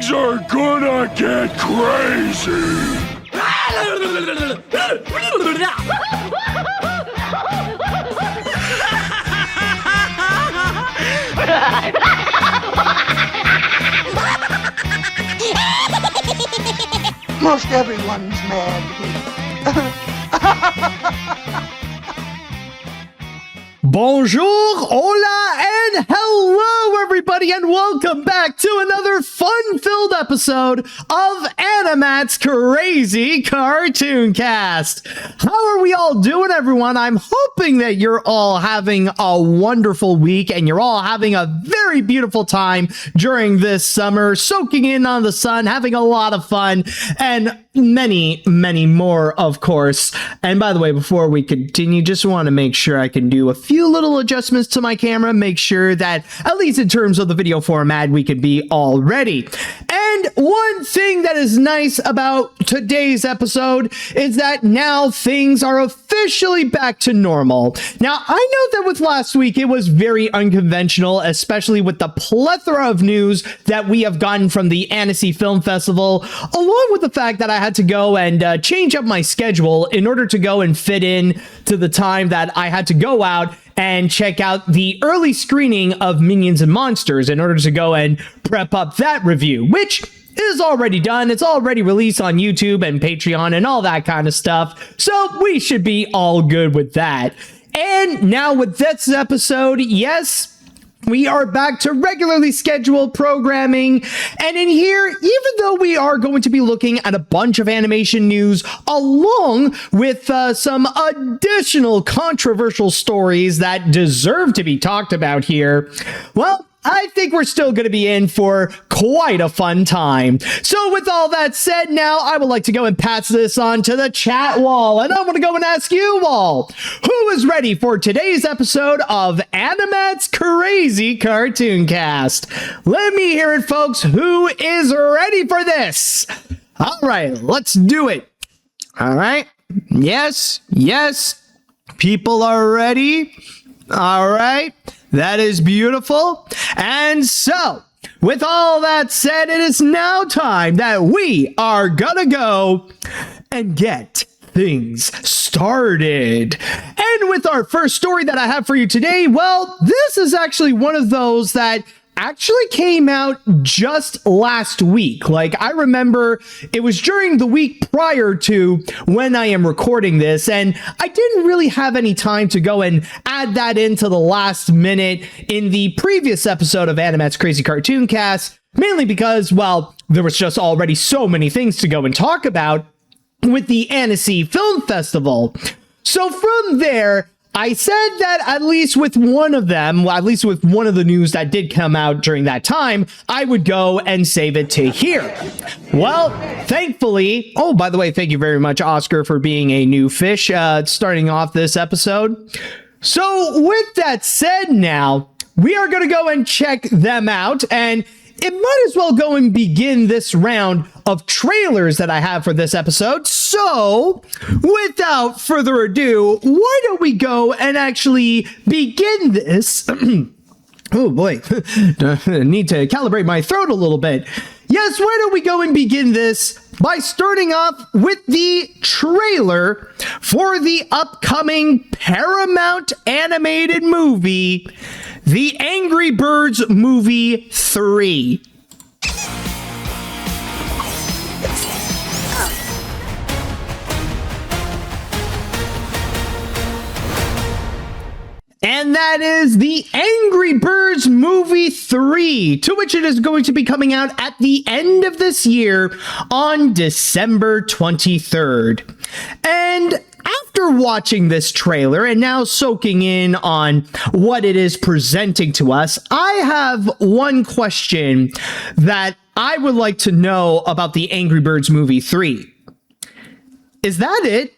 Things are gonna get crazy. Most everyone's mad here. Bonjour, hola, and hello, everybody, and welcome back to another fun-filled episode of AniMat's Crazy Cartoon Cast. How are we all doing, everyone? I'm hoping that you're all having a wonderful week and you're all having a very beautiful time during this summer, soaking in on the sun, having a lot of fun, and many more, of course. And by the way, before we continue, just want to make sure I can do a few little adjustments to my camera, make sure that at least in terms of the video format, we could be all ready. And one thing that is nice about today's episode is that now things are officially back to normal. Now, I know that with last week, it was very unconventional, especially with the plethora of news that we have gotten from the Annecy Film Festival, along with the fact that I had to go and change up my schedule in order to go and fit in to the time that I had to go out and check out the early screening of Minions and Monsters in order to go and prep up that review, which is already done. It's already released on YouTube and Patreon and all that kind of stuff. So we should be all good with that. And now with this episode, yes, we are back to regularly scheduled programming, and in here, even though we are going to be looking at a bunch of animation news along with some additional controversial stories that deserve to be talked about here, well, I think we're still going to be in for quite a fun time. So with all that said, now I would like to go and pass this on to the chat wall, and I want to go and ask you all, who is ready for today's episode of AniMat's Crazy Cartoon Cast? Let me hear it, folks. Who is ready for this? All right, let's do it. All right. Yes. People are ready. All right. That is beautiful. And so, with all that said, it is now time that we are gonna go and get things started. And with our first story that I have for you today, well, this is actually one of those that actually came out just last week. Like, I remember it was during the week prior to when I am recording this, and I didn't really have any time to go and add that into the last minute in the previous episode of AniMat's Crazy Cartoon Cast, mainly because, well, there was just already so many things to go and talk about with the Annecy Film Festival. So from there, I said that at least with one of them, well, at least with one of the news that did come out during that time, I would go and save it to here. Well, thankfully, oh, by the way, thank you very much, Oscar, for being a new fish starting off this episode. So with that said now, we are going to go and check them out, and it might as well go and begin this round of trailers that I have for this episode. So, without further ado, why don't we go and actually begin this? Oh boy, I need to calibrate my throat a little bit. Yes, why don't we go and begin this by starting off with the trailer for the upcoming Paramount animated movie, The Angry Birds Movie 3. And that is The Angry Birds Movie 3, to which it is going to be coming out at the end of this year on December 23rd. And after watching this trailer and now soaking in on what it is presenting to us, I have one question that I would like to know about The Angry Birds Movie 3. Is that it?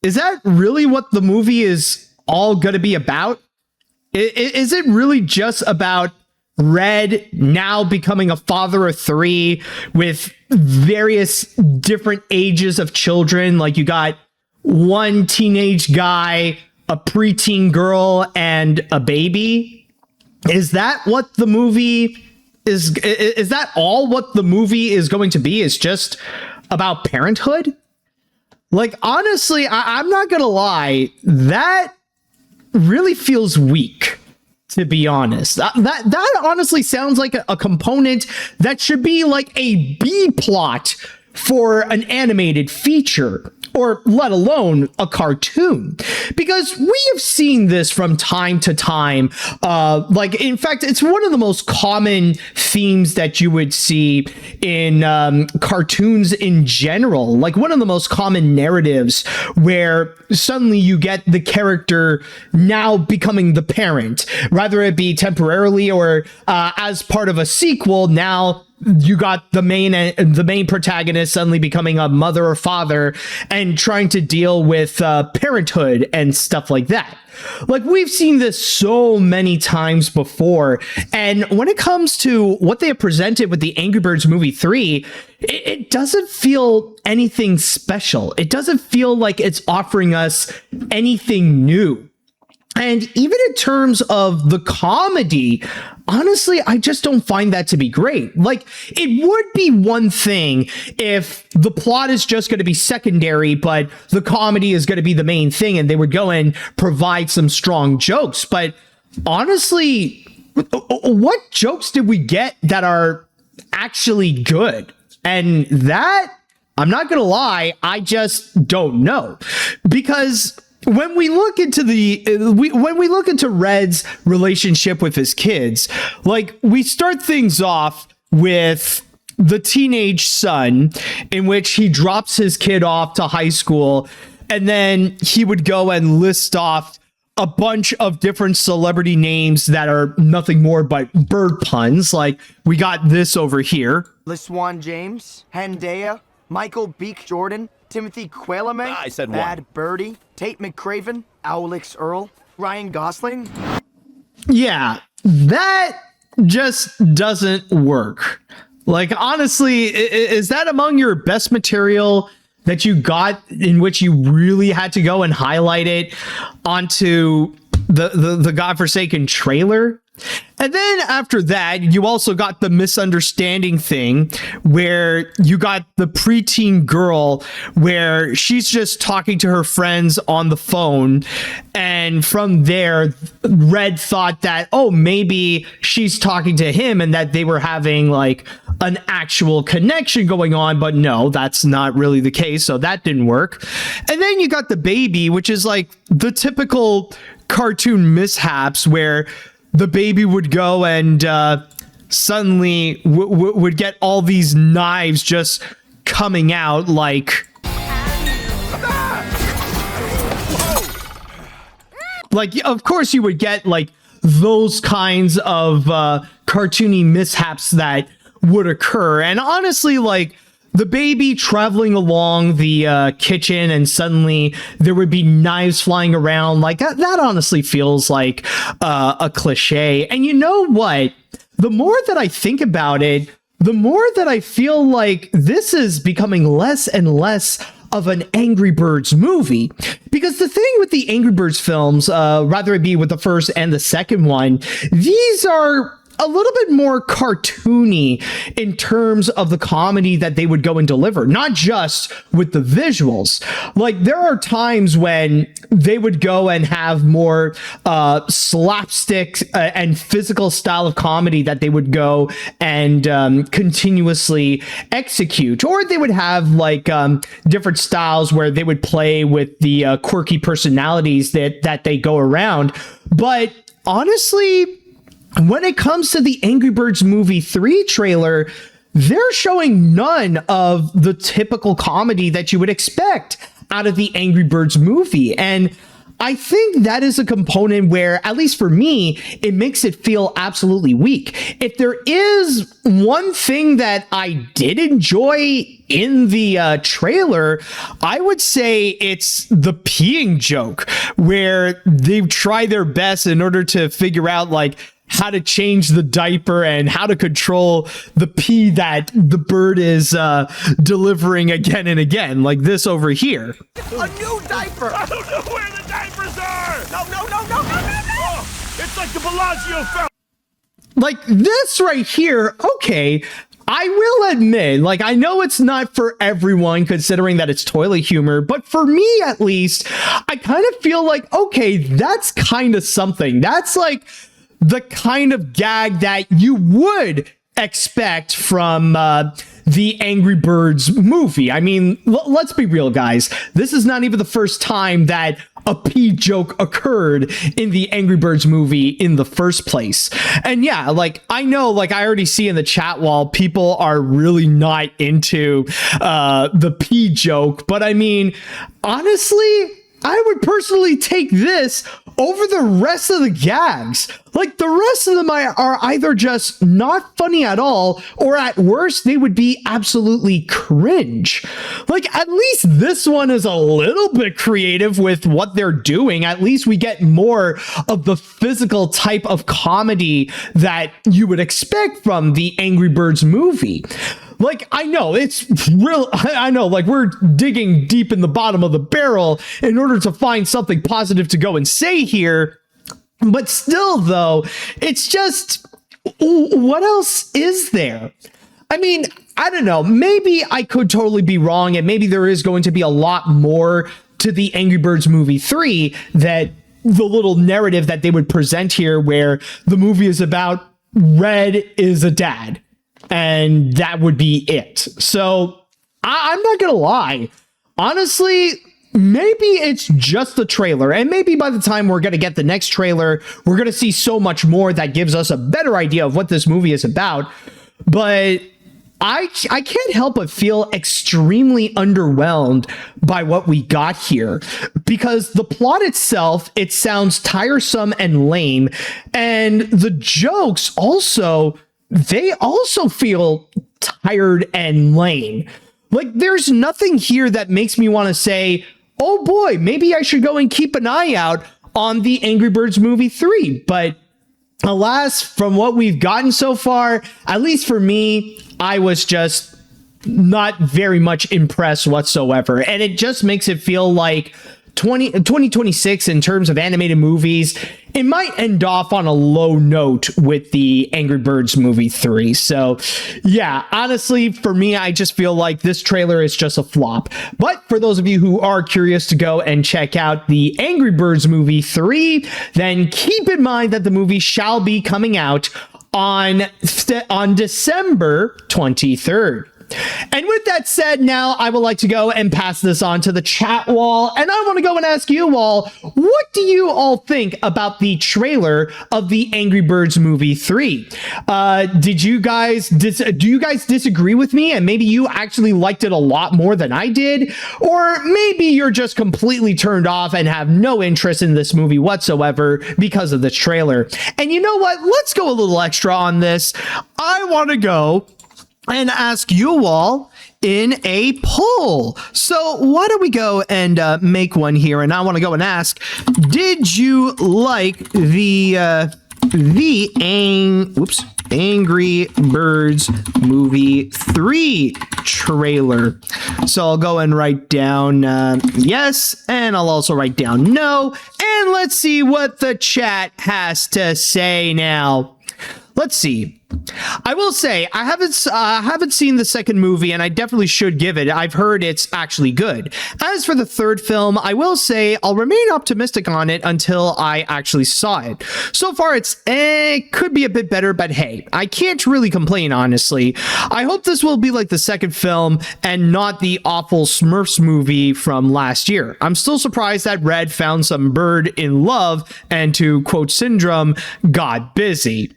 Is that really what the movie is all going to be about? Is it really just about Red now becoming a father of three with various different ages of children? Like, you got one teenage guy, a preteen girl, and a baby. Is that what the movie is that all what the movie is going to be? Is just about parenthood? Like, honestly, I'm not gonna lie, that really feels weak, to be honest. That honestly sounds like a component that should be like a B plot for an animated feature, or let alone a cartoon, because we have seen this from time to time. Like, in fact, it's one of the most common themes that you would see in cartoons in general. Like, one of the most common narratives where suddenly you get the character now becoming the parent, whether it be temporarily or as part of a sequel. Now you got the main protagonist suddenly becoming a mother or father and trying to deal with parenthood and stuff like that. Like, we've seen this so many times before. And when it comes to what they have presented with the Angry Birds movie 3, it doesn't feel anything special. It doesn't feel like it's offering us anything new. And even in terms of the comedy, honestly, I just don't find that to be great. Like, it would be one thing if the plot is just going to be secondary, but the comedy is going to be the main thing, and they would go and provide some strong jokes. But honestly, what jokes did we get that are actually good? And that, I'm not going to lie, I just don't know. Because when we look into when we look into Red's relationship with his kids, like, we start things off with the teenage son, in which he drops his kid off to high school, and then he would go and list off a bunch of different celebrity names that are nothing more but bird puns. Like, we got this over here: LaSwan James, Hendaya, Michael Beek Jordan, Timothy Qualamay, I said Bad one. Birdie, Tate McCraven, Owlix Earl, Ryan Gosling. Yeah, that just doesn't work. Like, honestly, is that among your best material that you got, in which you really had to go and highlight it onto the godforsaken trailer? And then after that, you also got the misunderstanding thing, where you got the preteen girl where she's just talking to her friends on the phone. And from there, Red thought that, oh, maybe she's talking to him and that they were having like an actual connection going on. But no, that's not really the case. So that didn't work. And then you got the baby, which is like the typical cartoon mishaps where the baby would go and suddenly would get all these knives just coming out, like of course you would get like those kinds of cartoony mishaps that would occur. And honestly, like, the baby traveling along the kitchen and suddenly there would be knives flying around, like that honestly feels like a cliche. And you know what? The more that I think about it, the more that I feel like this is becoming less and less of an Angry Birds movie. Because the thing with the Angry Birds films, rather it be with the first and the second one, these are a little bit more cartoony in terms of the comedy that they would go and deliver, not just with the visuals. Like, there are times when they would go and have more slapstick and physical style of comedy that they would go and continuously execute, or they would have like different styles where they would play with the quirky personalities that they go around. But honestly, when it comes to the Angry Birds movie 3 trailer, they're showing none of the typical comedy that you would expect out of the Angry Birds movie. And I think that is a component where, at least for me, it makes it feel absolutely weak. If there is one thing that I did enjoy in the trailer, I would say it's the peeing joke, where they try their best in order to figure out like how to change the diaper and how to control the pee that the bird is delivering again and again, like this over here. A new diaper! I don't know where the diapers are! No! Oh, it's like the Bellagio fountain! like this right here, okay, I will admit, like, I know it's not for everyone considering that it's toilet humor, but for me at least, I kind of feel like, okay, that's kind of something. That's like the kind of gag that you would expect from the Angry Birds movie. I mean, let's be real, guys. This is not even the first time that a pee joke occurred in the Angry Birds movie in the first place. And yeah, like, I know, like, I already see in the chat wall, people are really not into the pee joke. But I mean, honestly, I would personally take this over the rest of the gags. Like, the rest of them are either just not funny at all, or at worst, they would be absolutely cringe. Like, at least this one is a little bit creative with what they're doing. At least we get more of the physical type of comedy that you would expect from the Angry Birds movie. Like, I know it's real. I know, like, we're digging deep in the bottom of the barrel in order to find something positive to go and say here. But still, though, it's just, what else is there? I mean, I don't know. Maybe I could totally be wrong, and maybe there is going to be a lot more to the Angry Birds movie 3 that the little narrative that they would present here, where the movie is about Red is a dad. And that would be it. So I'm not going to lie. Honestly, maybe it's just the trailer. And maybe by the time we're going to get the next trailer, we're going to see so much more that gives us a better idea of what this movie is about. But I can't help but feel extremely underwhelmed by what we got here, because the plot itself, it sounds tiresome and lame. And the jokes also, they also feel tired and lame. Like, there's nothing here that makes me want to say, oh boy, maybe I should go and keep an eye out on the Angry Birds movie 3. But alas, from what we've gotten so far, at least for me, I was just not very much impressed whatsoever. And it just makes it feel like 2026 in terms of animated movies, it might end off on a low note with the Angry Birds movie 3. So yeah, honestly, for me, I just feel like this trailer is just a flop. But for those of you who are curious to go and check out the Angry Birds movie 3, then keep in mind that the movie shall be coming out on December 23rd. And with that said, now I would like to go and pass this on to the chat wall, and I want to go and ask you all, what do you all think about the trailer of the Angry Birds movie 3? Do you guys disagree with me, and maybe you actually liked it a lot more than I did? Or maybe you're just completely turned off and have no interest in this movie whatsoever because of the trailer. And you know what? Let's go a little extra on this. I want to go and ask you all in a poll. So why don't we go and make one here? And I want to go and ask, did you like the Angry Birds movie 3 trailer? So I'll go and write down yes, and I'll also write down no, and let's see what the chat has to say now. Let's see. I will say I haven't seen the second movie, and I definitely should give it. I've heard it's actually good. As for the third film, I will say I'll remain optimistic on it until I actually saw it. So far, it could be a bit better, but hey, I can't really complain, honestly. I hope this will be like the second film and not the awful Smurfs movie from last year. I'm still surprised that Red found some bird in love and, to quote Syndrome, got busy.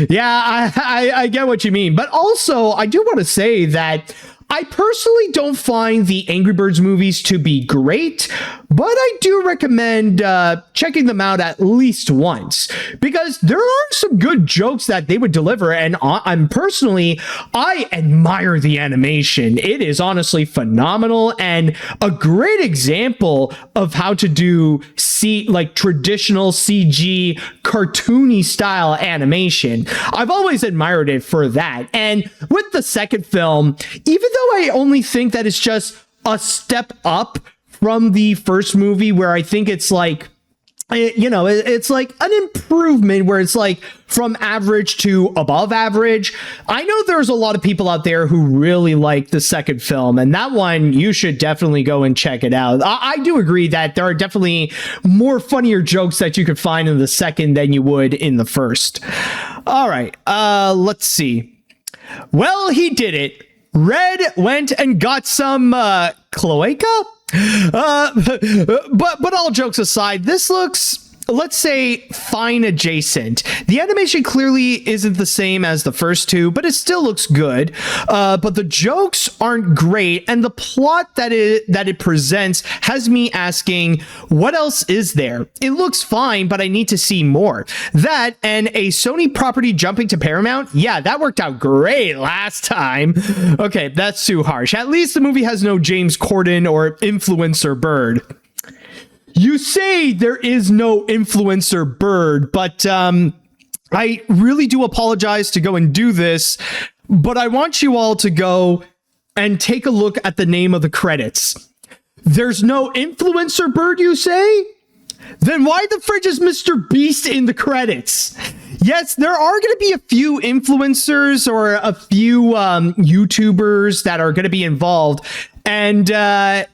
Yeah, I get what you mean. But also, I do want to say that I personally don't find the Angry Birds movies to be great, but I do recommend checking them out at least once, because there are some good jokes that they would deliver, and I admire the animation. It is honestly phenomenal and a great example of how to do traditional CG cartoony style animation. I've always admired it for that. And with the second film, even though I only think that it's just a step up from the first movie, where I think it's like it's like an improvement where it's like from average to above average. I know there's a lot of people out there who really like the second film, and that one you should definitely go and check it out. I do agree that there are definitely more funnier jokes that you could find in the second than you would in the first. All right, let's see. Well, he did it. Red went and got some cloaca. But all jokes aside, this looks, let's say, fine adjacent. The animation clearly isn't the same as the first two, but it still looks good. But the jokes aren't great, and the plot that it presents has me asking, what else is there? It looks fine, but I need to see more. That and a Sony property jumping to Paramount, yeah, that worked out great last time. Okay, that's too harsh. At least the movie has no James Corden or influencer Bird. You say there is no influencer Bird, but I really do apologize to go and do this, but I want you all to go and take a look at the name of the credits. There's no influencer Bird, you say? Then why the fridge is Mr. Beast in the credits? Yes, there are going to be a few influencers or a few YouTubers that are going to be involved. And yeah,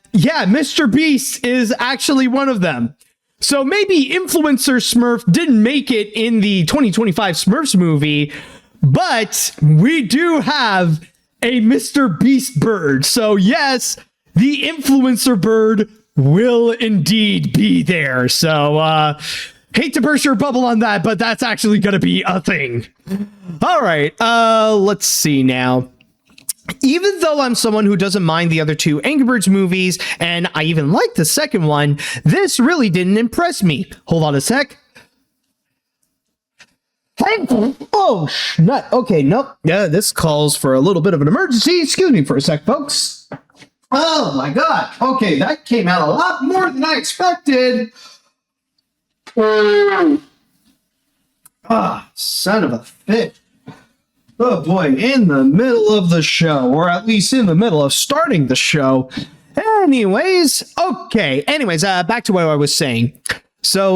Mr. Beast is actually one of them. So maybe Influencer Smurf didn't make it in the 2025 Smurfs movie, but we do have a Mr. Beast Bird. So yes, the Influencer Bird will indeed be there. So hate to burst your bubble on that, but that's actually going to be a thing. All right, let's see now. Even though I'm someone who doesn't mind the other two Angry Birds movies, and I even like the second one, this really didn't impress me. Hold on a sec. Oh, nut. Okay, nope. Yeah, this calls for a little bit of an emergency. Excuse me for a sec, folks. Oh my god. Okay, that came out a lot more than I expected. Ah, son of a bitch. Oh boy, in the middle of the show, or at least in the middle of starting the show. Anyways, back to what I was saying. So,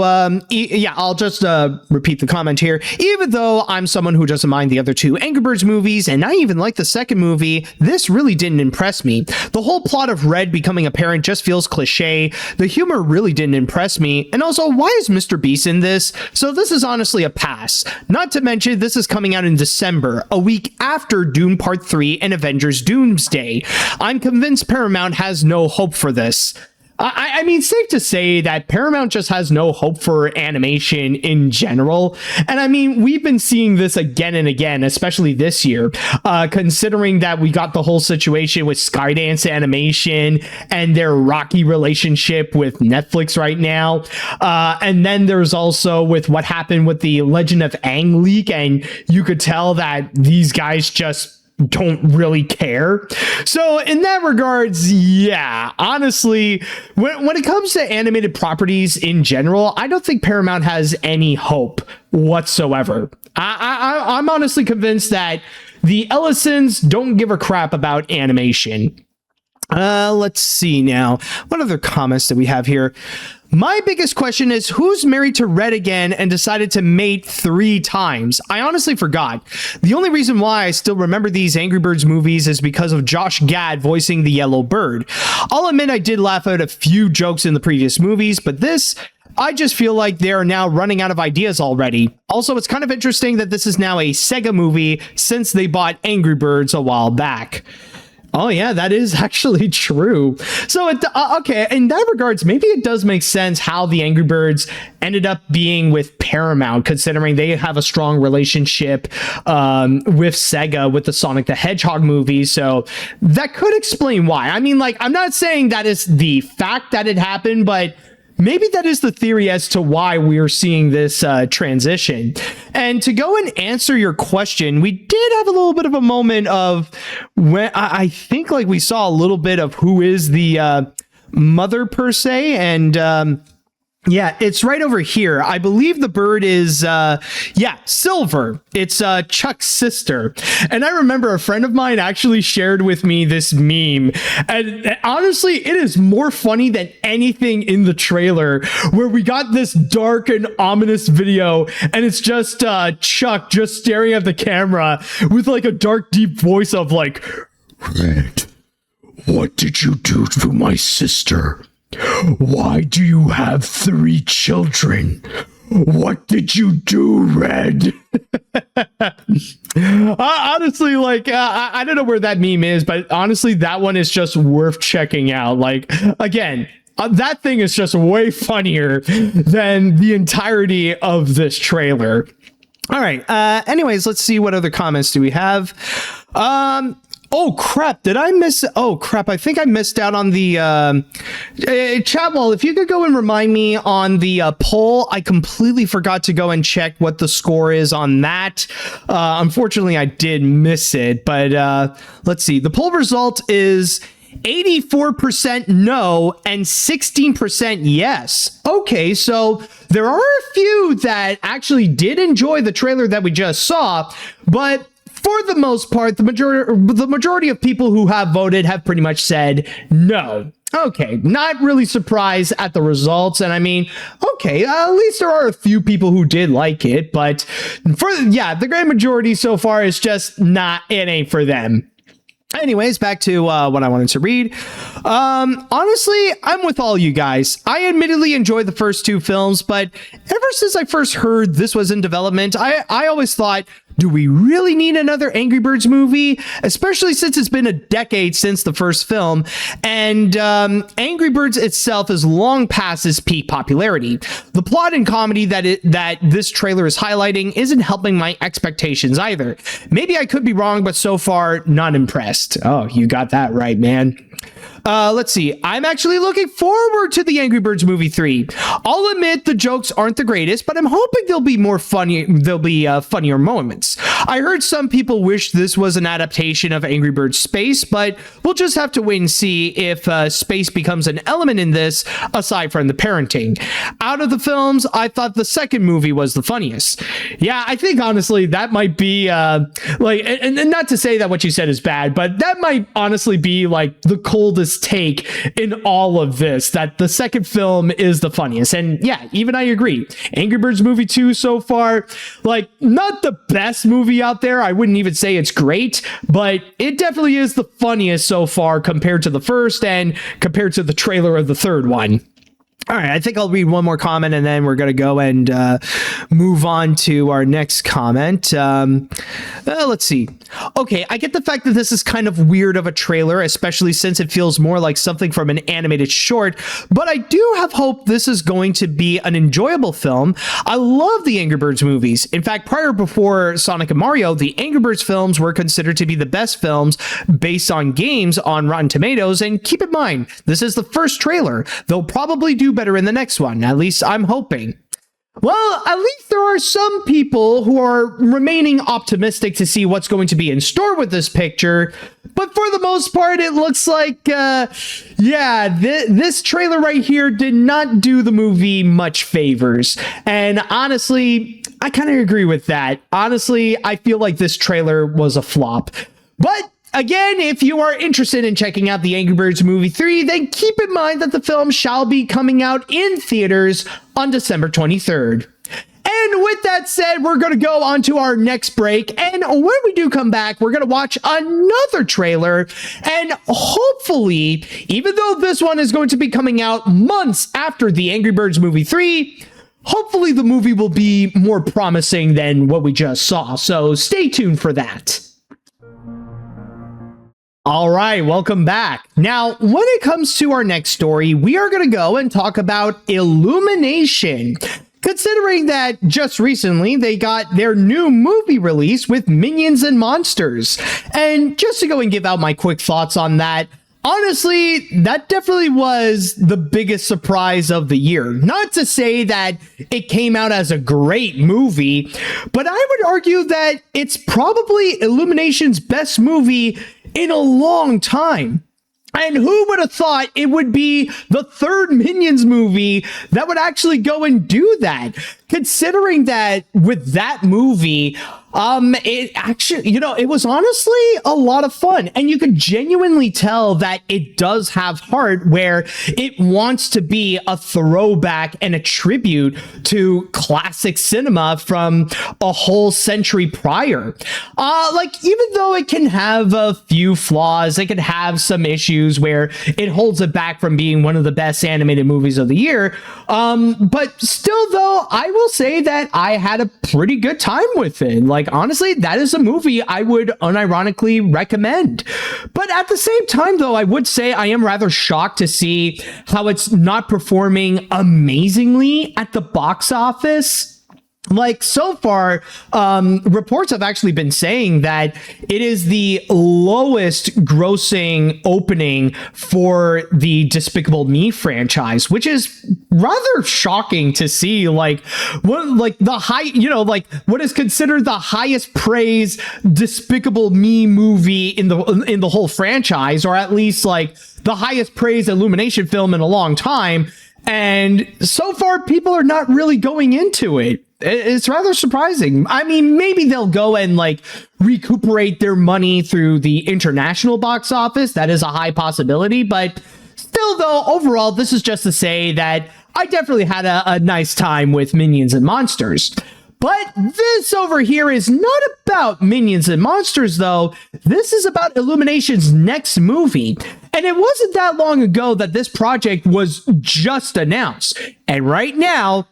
yeah, I'll just repeat the comment here. Even though I'm someone who doesn't mind the other two Angry Birds movies, and I even like the second movie, this really didn't impress me. The whole plot of Red becoming a parent just feels cliche. The humor really didn't impress me. And also, why is Mr. Beast in this? So this is honestly a pass. Not to mention, this is coming out in December, a week after Doom Part 3 and Avengers Doomsday. I'm convinced Paramount has no hope for this. I mean, safe to say that Paramount just has no hope for animation in general. And I mean, we've been seeing this again and again, especially this year, considering that we got the whole situation with Skydance Animation and their rocky relationship with Netflix right now. And then there's also with what happened with the Legend of Aang leak, and you could tell that these guys just don't really care. So in that regards, yeah, honestly, when it comes to animated properties in general, I don't think Paramount has any hope whatsoever. I'm honestly convinced that the Ellisons don't give a crap about animation. Let's see now. What other comments do we have here? My biggest question is, who's married to Red again and decided to mate 3 times? I honestly forgot. The only reason why I still remember these Angry Birds movies is because of Josh Gad voicing the yellow bird. I'll admit I did laugh at a few jokes in the previous movies, but this, I just feel like they're now running out of ideas already. Also, it's kind of interesting that this is now a Sega movie since they bought Angry Birds a while back. Oh yeah, that is actually true. So, okay, in that regards, maybe it does make sense how the Angry Birds ended up being with Paramount, considering they have a strong relationship with Sega with the Sonic the Hedgehog movies. So that could explain why. I mean, like, I'm not saying that is the fact that it happened, but maybe that is the theory as to why we're seeing this transition. And to go and answer your question, we did have a little bit of a moment of when I think like we saw a little bit of who is the mother per se. And Yeah, it's right over here. I believe the bird is, Silver. It's Chuck's sister. And I remember a friend of mine actually shared with me this meme. And honestly, it is more funny than anything in the trailer, where we got this dark and ominous video, and it's just Chuck just staring at the camera with like a dark, deep voice of like, Red, what did you do to my sister? Why do you have 3 children? What did you do, Red? Honestly, like, I don't know where that meme is, but honestly, that one is just worth checking out. Like, again, that thing is just way funnier than the entirety of this trailer. All right. Anyways, let's see, what other comments do we have? Oh crap, did I miss? Oh crap, I think I missed out on the chat wall. If you could go and remind me on the poll, I completely forgot to go and check what the score is on that. Unfortunately, I did miss it, but let's see. The poll result is 84% no and 16% yes. Okay, so there are a few that actually did enjoy the trailer that we just saw, but for the most part, the majority of people who have voted have pretty much said no. Okay, not really surprised at the results. And I mean, okay, at least there are a few people who did like it. But the grand majority so far is just not, it ain't for them. Anyways, back to what I wanted to read. Honestly, I'm with all you guys. I admittedly enjoyed the first 2 films, but ever since I first heard this was in development, I always thought, do we really need another Angry Birds movie? Especially since it's been a decade since the first film, and Angry Birds itself is long past its peak popularity. The plot and comedy that this trailer is highlighting isn't helping my expectations either. Maybe I could be wrong, but so far, not impressed. Oh, you got that right, man. Let's see. I'm actually looking forward to the Angry Birds movie 3. I'll admit the jokes aren't the greatest, but I'm hoping there'll be more funny. There'll be funnier moments. I heard some people wish this was an adaptation of Angry Birds Space, but we'll just have to wait and see if space becomes an element in this, aside from the parenting. Out of the films, I thought the second movie was the funniest. Yeah, I think honestly that might be and not to say that what you said is bad, but that might honestly be like the coldest take in all of this, that the second film is the funniest. And yeah, even I agree. Angry Birds movie 2 so far, like, not the best movie out there. I wouldn't even say it's great, but it definitely is the funniest so far compared to the first and compared to the trailer of the third one. All right, I think I'll read one more comment and then we're going to go and move on to our next comment. Let's see. Okay, I get the fact that this is kind of weird of a trailer, especially since it feels more like something from an animated short, but I do have hope this is going to be an enjoyable film. I love the Angry Birds movies. In fact, before Sonic and Mario, the Angry Birds films were considered to be the best films based on games on Rotten Tomatoes, and keep in mind, this is the first trailer. They'll probably do better in the next one. At least I'm hoping. Well, at least there are some people who are remaining optimistic to see what's going to be in store with this picture. But for the most part, it looks like, this trailer right here did not do the movie much favors. And honestly, I kind of agree with that. Honestly, I feel like this trailer was a flop. But again, if you are interested in checking out the Angry Birds movie 3, then keep in mind that the film shall be coming out in theaters on December 23rd. And with that said, we're going to go on to our next break. And when we do come back, we're going to watch another trailer. And hopefully, even though this one is going to be coming out months after the Angry Birds movie 3, hopefully the movie will be more promising than what we just saw. So stay tuned for that. All right, welcome back. Now, when it comes to our next story, we are going to go and talk about Illumination. Considering that just recently they got their new movie release with Minions and Monsters. And just to go and give out my quick thoughts on that, honestly, that definitely was the biggest surprise of the year. Not to say that it came out as a great movie, but I would argue that it's probably Illumination's best movie in a long time. And who would have thought it would be the third Minions movie that would actually go and do that? Considering that with that movie, it actually, it was honestly a lot of fun. And you could genuinely tell that it does have heart, where it wants to be a throwback and a tribute to classic cinema from a whole century prior. Even though it can have a few flaws, it can have some issues where it holds it back from being one of the best animated movies of the year. But still, though, I will say that I had a pretty good time with it. Like, honestly, that is a movie I would unironically recommend. But at the same time, though, I would say I am rather shocked to see how it's not performing amazingly at the box office. Like, so far, reports have actually been saying that it is the lowest grossing opening for the Despicable Me franchise, which is rather shocking to see. Like, what is considered the highest praise Despicable Me movie in the whole franchise, or at least like the highest praise Illumination film in a long time. And so far, people are not really going into it. It's rather surprising. I mean, maybe they'll go and like recuperate their money through the international box office. That is a high possibility. But still, though, overall, this is just to say that I definitely had a nice time with Minions and Monsters. But this over here is not about Minions and Monsters, though. This is about Illumination's next movie. And it wasn't that long ago that this project was just announced. And right now,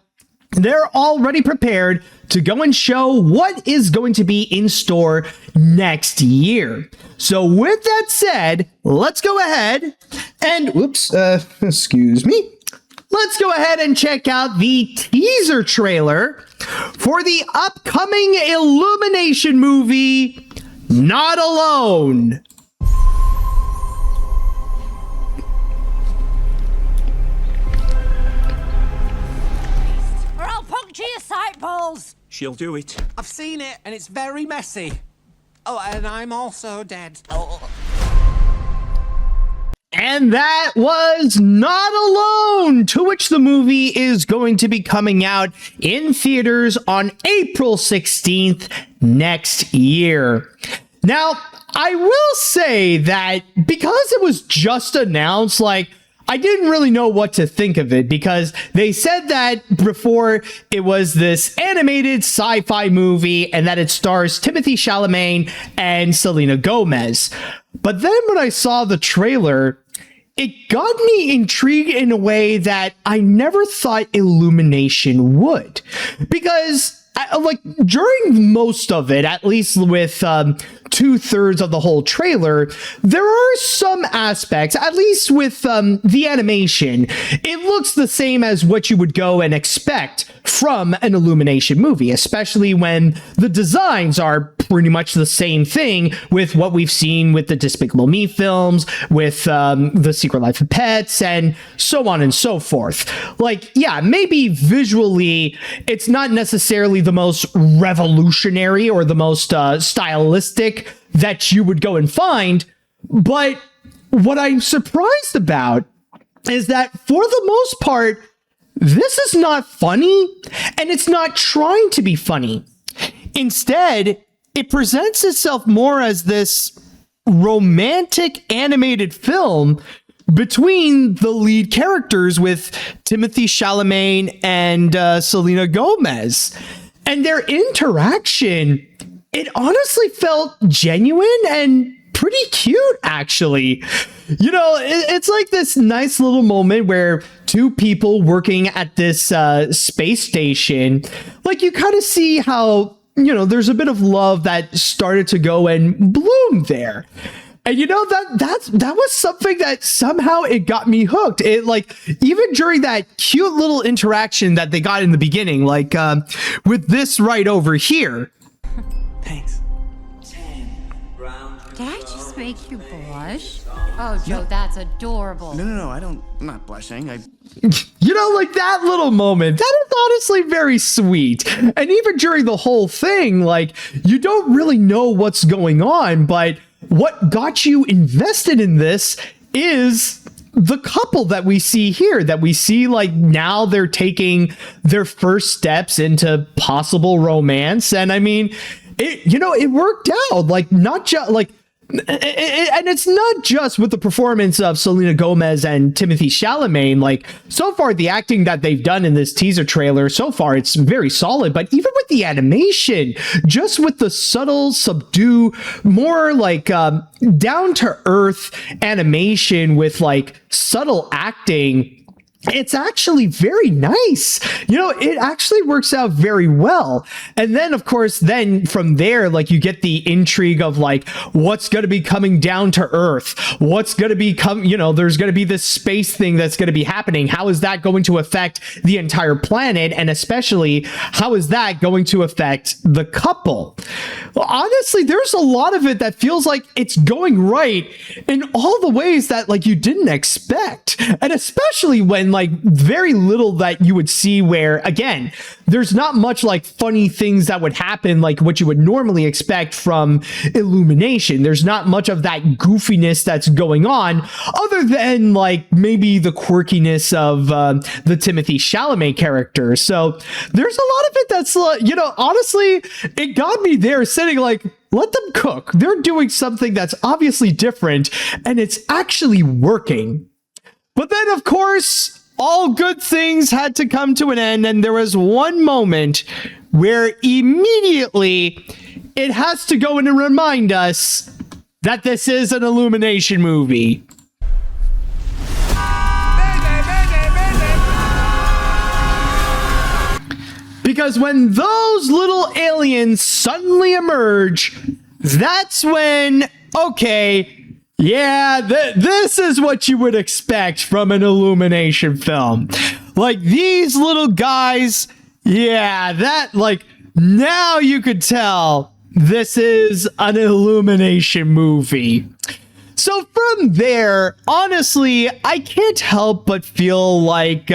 they're already prepared to go and show what is going to be in store next year. So with that said, let's go ahead and, excuse me. Let's go ahead and check out the teaser trailer for the upcoming Illumination movie, Not Alone. Or I'll puncture your sight balls. She'll do it. I've seen it, and it's very messy. Oh, and I'm also dead. Oh. And that was Not Alone, to which the movie is going to be coming out in theaters on April 16th next year. Now, I will say that because it was just announced, like, I didn't really know what to think of it, because they said that before it was this animated sci-fi movie and that it stars Timothée Chalamet and Selena Gomez. But then when I saw the trailer, it got me intrigued in a way that I never thought Illumination would. Because during most of it, at least with 2/3 of the whole trailer, there are some aspects, at least with the animation, it looks the same as what you would go and expect from an Illumination movie, especially when the designs are pretty much the same thing with what we've seen with the Despicable Me films, with The Secret Life of Pets, and so on and so forth. Like, yeah, maybe visually it's not necessarily the most revolutionary or the most stylistic that you would go and find, but what I'm surprised about is that for the most part, this is not funny, and it's not trying to be funny. Instead, it presents itself more as this romantic animated film between the lead characters with Timothée Chalamet and Selena Gomez. And their interaction, it honestly felt genuine and pretty cute, actually. You know, it's like this nice little moment where two people working at this space station, like, you kind of see how, you know, there's a bit of love that started to go and bloom there. And you know, that was something that somehow it got me hooked. It, like, even during that cute little interaction that they got in the beginning, like with this right over here. Thanks. Did I just make you blush? Oh, Joe, that's adorable. No, I'm not blushing. You know, like that little moment, that is honestly very sweet. And even during the whole thing, like, you don't really know what's going on, but what got you invested in this is the couple that we see here, that we see like now they're taking their first steps into possible romance. And I mean, it worked out, like, not just like, and it's not just with the performance of Selena Gomez and Timothy Chalamet. Like, so far, the acting that they've done in this teaser trailer, so far, it's very solid. But even with the animation, just with the subtle, subdue, more like down-to-earth animation with like subtle acting, it's actually very nice. It actually works out very well. And then, of course, from there, like, you get the intrigue of like, what's going to be coming down to Earth? What's going to be there's going to be this space thing that's going to be happening. How is that going to affect the entire planet? And especially, how is that going to affect the couple? Well, honestly, there's a lot of it that feels like it's going right in all the ways that like you didn't expect. And especially when like very little that you would see where, again, there's not much like funny things that would happen like what you would normally expect from Illumination. There's not much of that goofiness that's going on other than like maybe the quirkiness of the Timothy Chalamet character. So there's a lot of it that's, honestly, it got me there sitting like, let them cook. They're doing something that's obviously different and it's actually working. But then, of course, all good things had to come to an end, and there was one moment where immediately it has to go in and remind us that this is an Illumination movie. Because when those little aliens suddenly emerge, that's when, okay, yeah, this is what you would expect from an Illumination film. Like, these little guys, yeah, that, like, now you could tell this is an Illumination movie. So from there, honestly, I can't help but feel like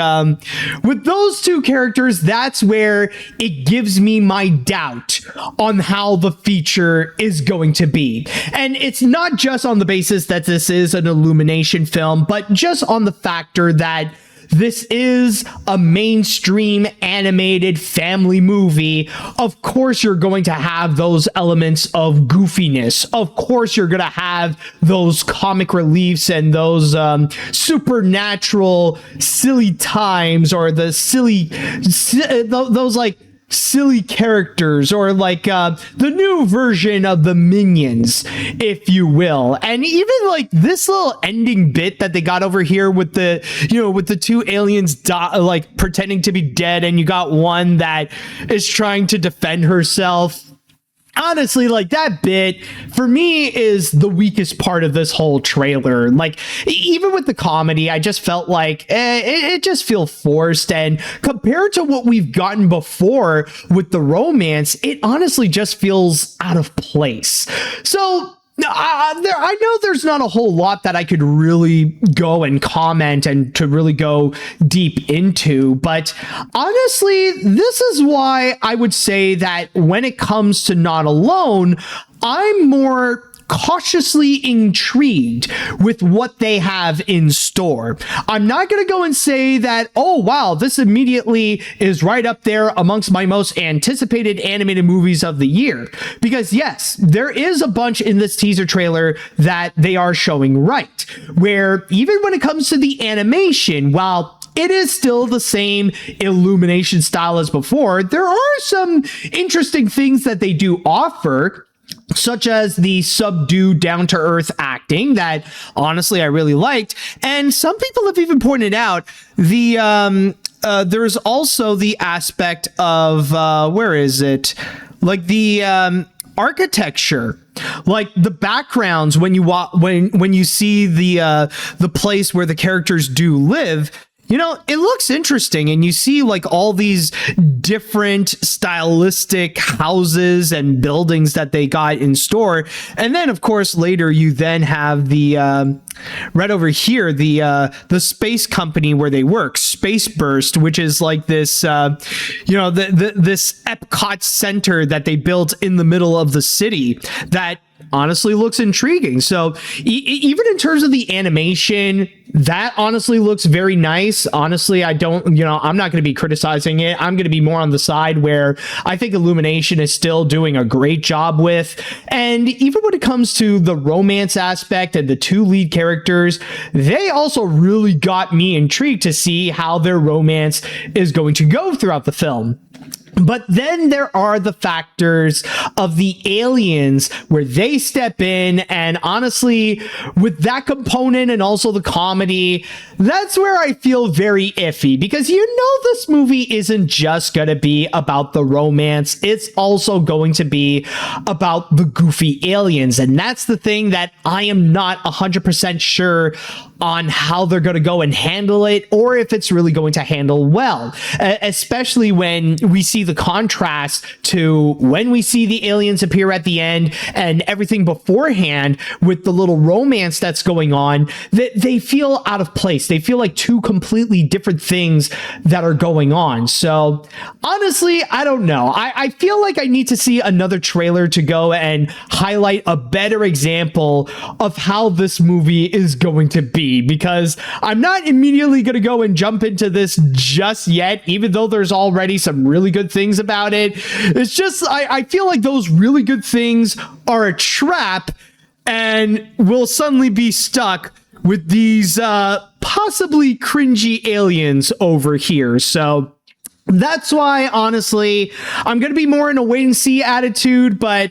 with those two characters, that's where it gives me my doubt on how the feature is going to be. And it's not just on the basis that this is an Illumination film, but just on the factor that this is a mainstream animated family movie. Of course, you're going to have those elements of goofiness. Of course, you're going to have those comic reliefs and those supernatural silly times, or the those like silly characters, or like the new version of the Minions, if you will. And even like this little ending bit that they got over here with the, with the two aliens like pretending to be dead, and you got one that is trying to defend herself. Honestly, like, that bit for me is the weakest part of this whole trailer. Like, even with the comedy, I just felt like it just feels forced. And compared to what we've gotten before with the romance, it honestly just feels out of place. So I know there's not a whole lot that I could really go and comment and to really go deep into, but honestly, this is why I would say that when it comes to Not Alone, I'm more cautiously intrigued with what they have in store. I'm not going to go and say that, oh, wow, this immediately is right up there amongst my most anticipated animated movies of the year. Because yes, there is a bunch in this teaser trailer that they are showing right, where even when it comes to the animation, while it is still the same Illumination style as before, there are some interesting things that they do offer, such as the subdued, down-to-earth acting that, honestly, I really liked. And some people have even pointed out there's also the aspect of, where is it? Like the architecture, like the backgrounds when you when you see the place where the characters do live. It looks interesting, and you see like all these different stylistic houses and buildings that they got in store. And then, of course, later you then have the right over here, the space company where they work, Space Burst, which is like this, this Epcot center that they built in the middle of the city that honestly looks intriguing. So even in terms of the animation, that honestly looks very nice. Honestly, I'm not going to be criticizing it. I'm going to be more on the side where I think Illumination is still doing a great job with. And even when it comes to the romance aspect and the two lead characters, they also really got me intrigued to see how their romance is going to go throughout the film. But then there are the factors of the aliens where they step in, and honestly, with that component and also the comedy, that's where I feel very iffy, because this movie isn't just going to be about the romance, it's also going to be about the goofy aliens, and that's the thing that I am not 100% sure on how they're going to go and handle it, or if it's really going to handle well, especially when we see the contrast to when we see the aliens appear at the end and everything beforehand with the little romance that's going on, that they feel out of place. They feel like two completely different things that are going on. So honestly, I don't know. I feel like I need to see another trailer to go and highlight a better example of how this movie is going to be, because I'm not immediately going to go and jump into this just yet, even though there's already some really good things about it. It's just, I feel like those really good things are a trap, and we'll suddenly be stuck with these possibly cringy aliens over here. So that's why, honestly, I'm going to be more in a wait and see attitude, but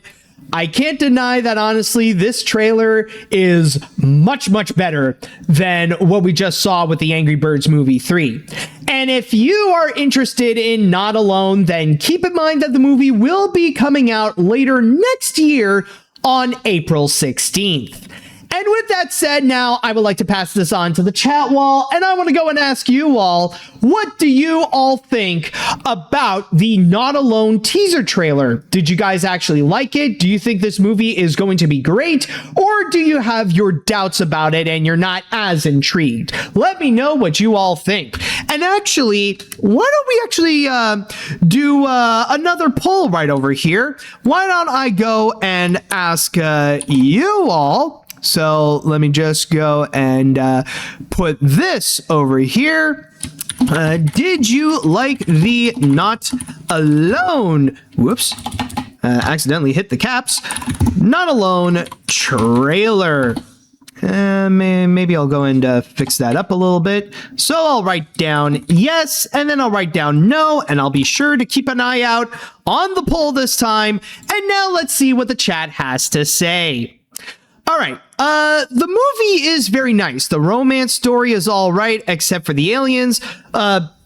I can't deny that, honestly, this trailer is much, much better than what we just saw with the Angry Birds Movie 3. And if you are interested in Not Alone, then keep in mind that the movie will be coming out later next year on April 16th. And with that said, now I would like to pass this on to the chat wall, and I want to go and ask you all, what do you all think about the Not Alone teaser trailer? Did you guys actually like it? Do you think this movie is going to be great? Or do you have your doubts about it and you're not as intrigued? Let me know what you all think. And actually, why don't we actually do another poll right over here? Why don't I go and ask you all? So let me just go and put this over here. Did you like the Not Alone? Whoops. Accidentally hit the caps. Not Alone trailer. Maybe I'll go and fix that up a little bit. So I'll write down yes, and then I'll write down no, and I'll be sure to keep an eye out on the poll this time. And now let's see what the chat has to say. All right, the movie is very nice. The romance story is all right, except for the aliens.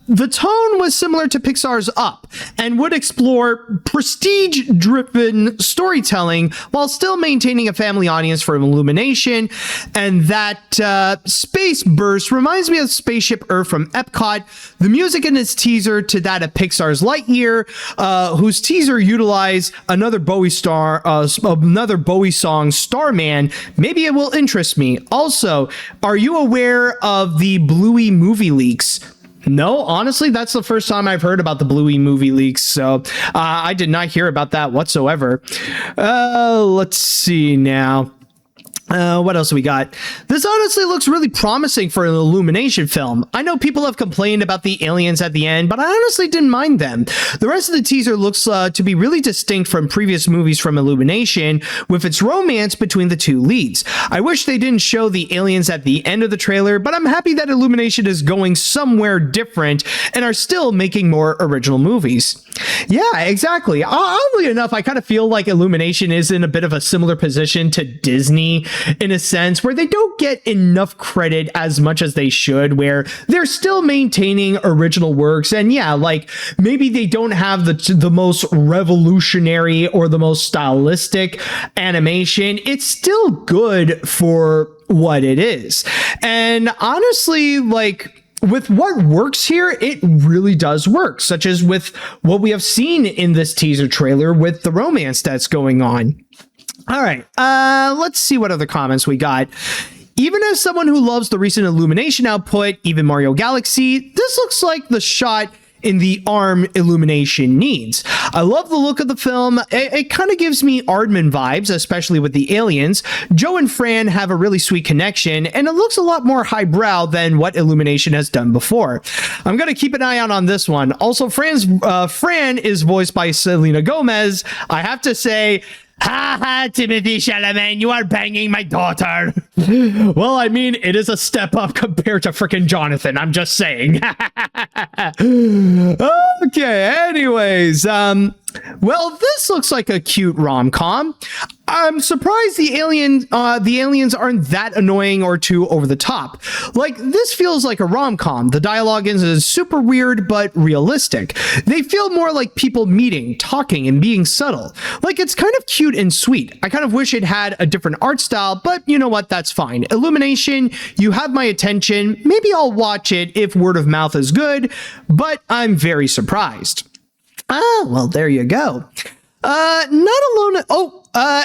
The tone was similar to Pixar's Up and would explore prestige-driven storytelling while still maintaining a family audience for Illumination. And that space burst reminds me of Spaceship Earth from Epcot. The music in its teaser to that of Pixar's Lightyear, whose teaser utilized another Bowie song, Starman. Maybe it will interest me. Also, are you aware of the Bluey movie leaks? No, honestly, that's the first time I've heard about the Bluey movie leaks, so I did not hear about that whatsoever. Let's see now. What else we got? This honestly looks really promising for an Illumination film. I know people have complained about the aliens at the end, but I honestly didn't mind them. The rest of the teaser looks to be really distinct from previous movies from Illumination, with its romance between the two leads. I wish they didn't show the aliens at the end of the trailer, but I'm happy that Illumination is going somewhere different and are still making more original movies. Yeah, exactly. Oddly enough, I kind of feel like Illumination is in a bit of a similar position to Disney, in a sense where they don't get enough credit as much as they should, where they're still maintaining original works. And yeah, like maybe they don't have the most revolutionary or the most stylistic animation. It's still good for what it is. And honestly, like, with what works here, it really does work, such as with what we have seen in this teaser trailer with the romance that's going on. All right, let's see what other comments we got. Even as someone who loves the recent Illumination output, even Mario Galaxy, this looks like the shot in the arm Illumination needs. I love the look of the film. It kind of gives me Aardman vibes, especially with the aliens. Joe and Fran have a really sweet connection, and it looks a lot more highbrow than what Illumination has done before. I'm going to keep an eye out on this one. Also, Fran is voiced by Selena Gomez. I have to say, ha ha, Timothy Chalamet, you are banging my daughter. Well, I mean, it is a step up compared to frickin' Jonathan. I'm just saying. Okay, anyways, well, this looks like a cute rom-com. I'm surprised the aliens aren't that annoying or too over the top. Like, this feels like a rom-com. The dialogue is super weird but realistic. They feel more like people meeting, talking, and being subtle. Like, it's kind of cute and sweet. I kind of wish it had a different art style, but you know what? That's fine. Illumination, you have my attention. Maybe I'll watch it if word of mouth is good, but I'm very surprised. Ah, well, there you go. Not alone.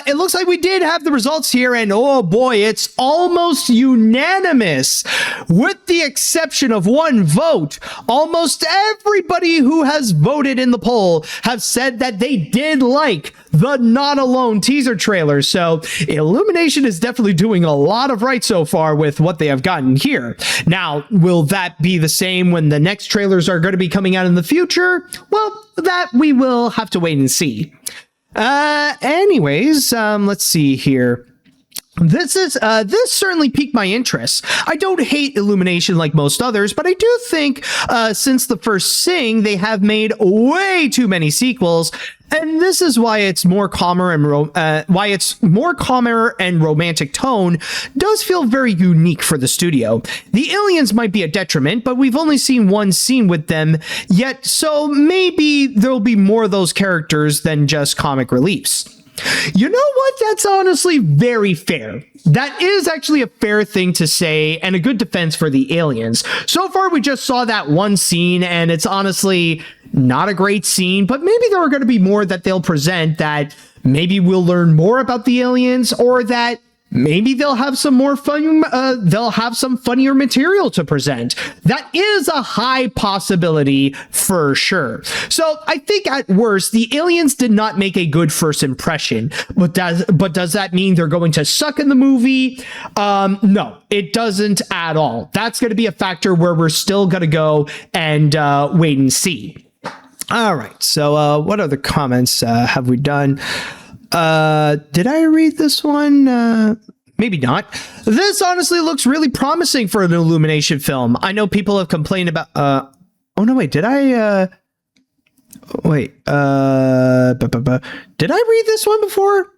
It looks like we did have the results here, and oh boy, it's almost unanimous. With the exception of one vote, almost everybody who has voted in the poll have said that they did like the Not Alone teaser trailer. So Illumination is definitely doing a lot of right so far with what they have gotten here. Now, will that be the same when the next trailers are going to be coming out in the future? Well, that we will have to wait and see. Anyways, let's see here. This certainly piqued my interest. I don't hate Illumination like most others, but I do think since the first Sing, they have made way too many sequels, and this is why it's more calmer and romantic tone does feel very unique for the studio. The aliens might be a detriment, but we've only seen one scene with them yet, so maybe there'll be more of those characters than just comic reliefs. You know what? That's honestly very fair. That is actually a fair thing to say and a good defense for the aliens. So far, we just saw that one scene, and it's honestly not a great scene, but maybe there are going to be more that they'll present that maybe we'll learn more about the aliens, or that maybe they'll have some more fun. They'll have some funnier material to present. That is a high possibility for sure. So I think at worst, the aliens did not make a good first impression. But does that mean they're going to suck in the movie? No, it doesn't at all. That's going to be a factor where we're still going to go and wait and see. All right. So what other comments have we done? Did I read this one? Maybe not. This honestly looks really promising for an Illumination film. I know people have complained about, oh no, wait, did I, did I read this one before?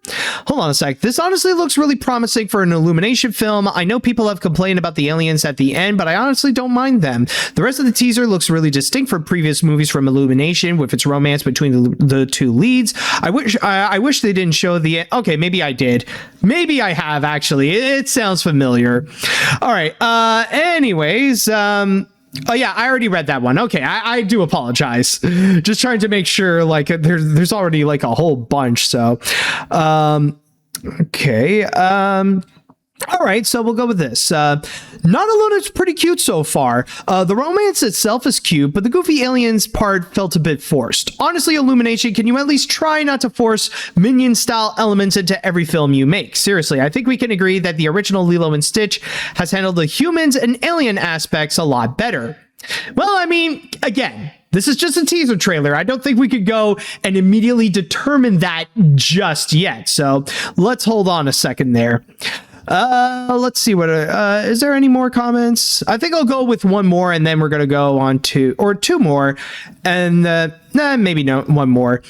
Hold on a sec. This honestly looks really promising for an Illumination film. I know people have complained about the aliens at the end, but I honestly don't mind them. The rest of the teaser looks really distinct from previous movies from Illumination with its romance between the two leads. I wish they didn't show the... Okay, maybe I did. Maybe I have, actually. It sounds familiar. All right. Anyways, oh yeah, I already read that one. Okay, I do apologize. Just trying to make sure, like, there's already like a whole bunch. So, okay. All right, so we'll go with this. Not Alone is pretty cute so far. The romance itself is cute, but the goofy aliens part felt a bit forced. Honestly, Illumination, can you at least try not to force Minion-style elements into every film you make? Seriously, I think we can agree that the original Lilo and Stitch has handled the humans and alien aspects a lot better. Well, I mean, again, this is just a teaser trailer. I don't think we could go and immediately determine that just yet. So let's hold on a second there. Let's see what, is there any more comments? I think I'll go with one more and then we're going to go on to, or two more and, maybe no, one more.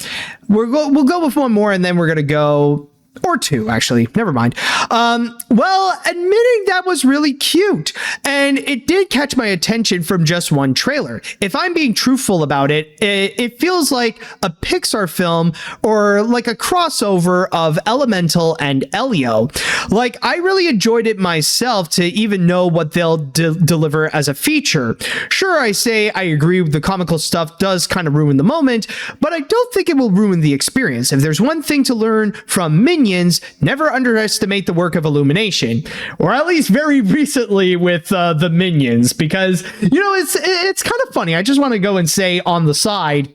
We'll go with one more and then we're going to go, or two, actually. Never mind. Well, admitting that was really cute, and it did catch my attention from just one trailer. If I'm being truthful about it, it feels like a Pixar film or like a crossover of Elemental and Elio. Like, I really enjoyed it myself to even know what they'll deliver as a feature. Sure, I say I agree with the comical stuff does kind of ruin the moment, but I don't think it will ruin the experience. If there's one thing to learn from Minions, Minions, never underestimate the work of Illumination, or at least very recently with the Minions, because, you know, it's kind of funny. I just want to go and say on the side,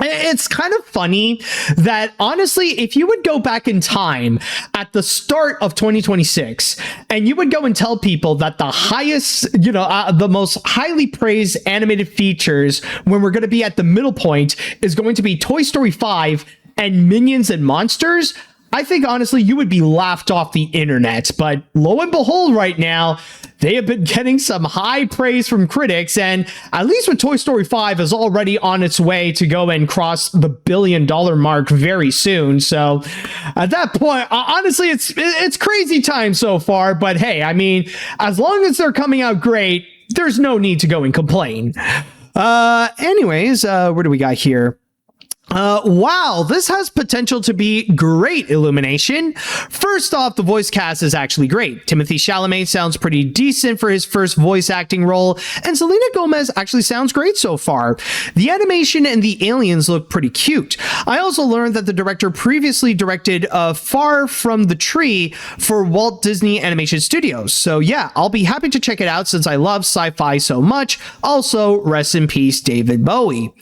it's kind of funny that, honestly, if you would go back in time at the start of 2026 and you would go and tell people that the highest, you know, the most highly praised animated features when we're going to be at the middle point is going to be Toy Story 5 and Minions and Monsters, I think, honestly, you would be laughed off the internet. But lo and behold, right now, they have been getting some high praise from critics, and at least with Toy Story 5 is already on its way to go and cross the $1 billion mark very soon. So at that point, honestly, it's crazy time so far. But hey, I mean, as long as they're coming out great, there's no need to go and complain. Anyways, where do we got here? Wow, this has potential to be great, Illumination. First off, the voice cast is actually great. Timothée Chalamet sounds pretty decent for his first voice acting role, and Selena Gomez actually sounds great so far. The animation and the aliens look pretty cute. I also learned that the director previously directed Far From the Tree for Walt Disney Animation Studios. So yeah, I'll be happy to check it out since I love sci-fi so much. Also, rest in peace, David Bowie.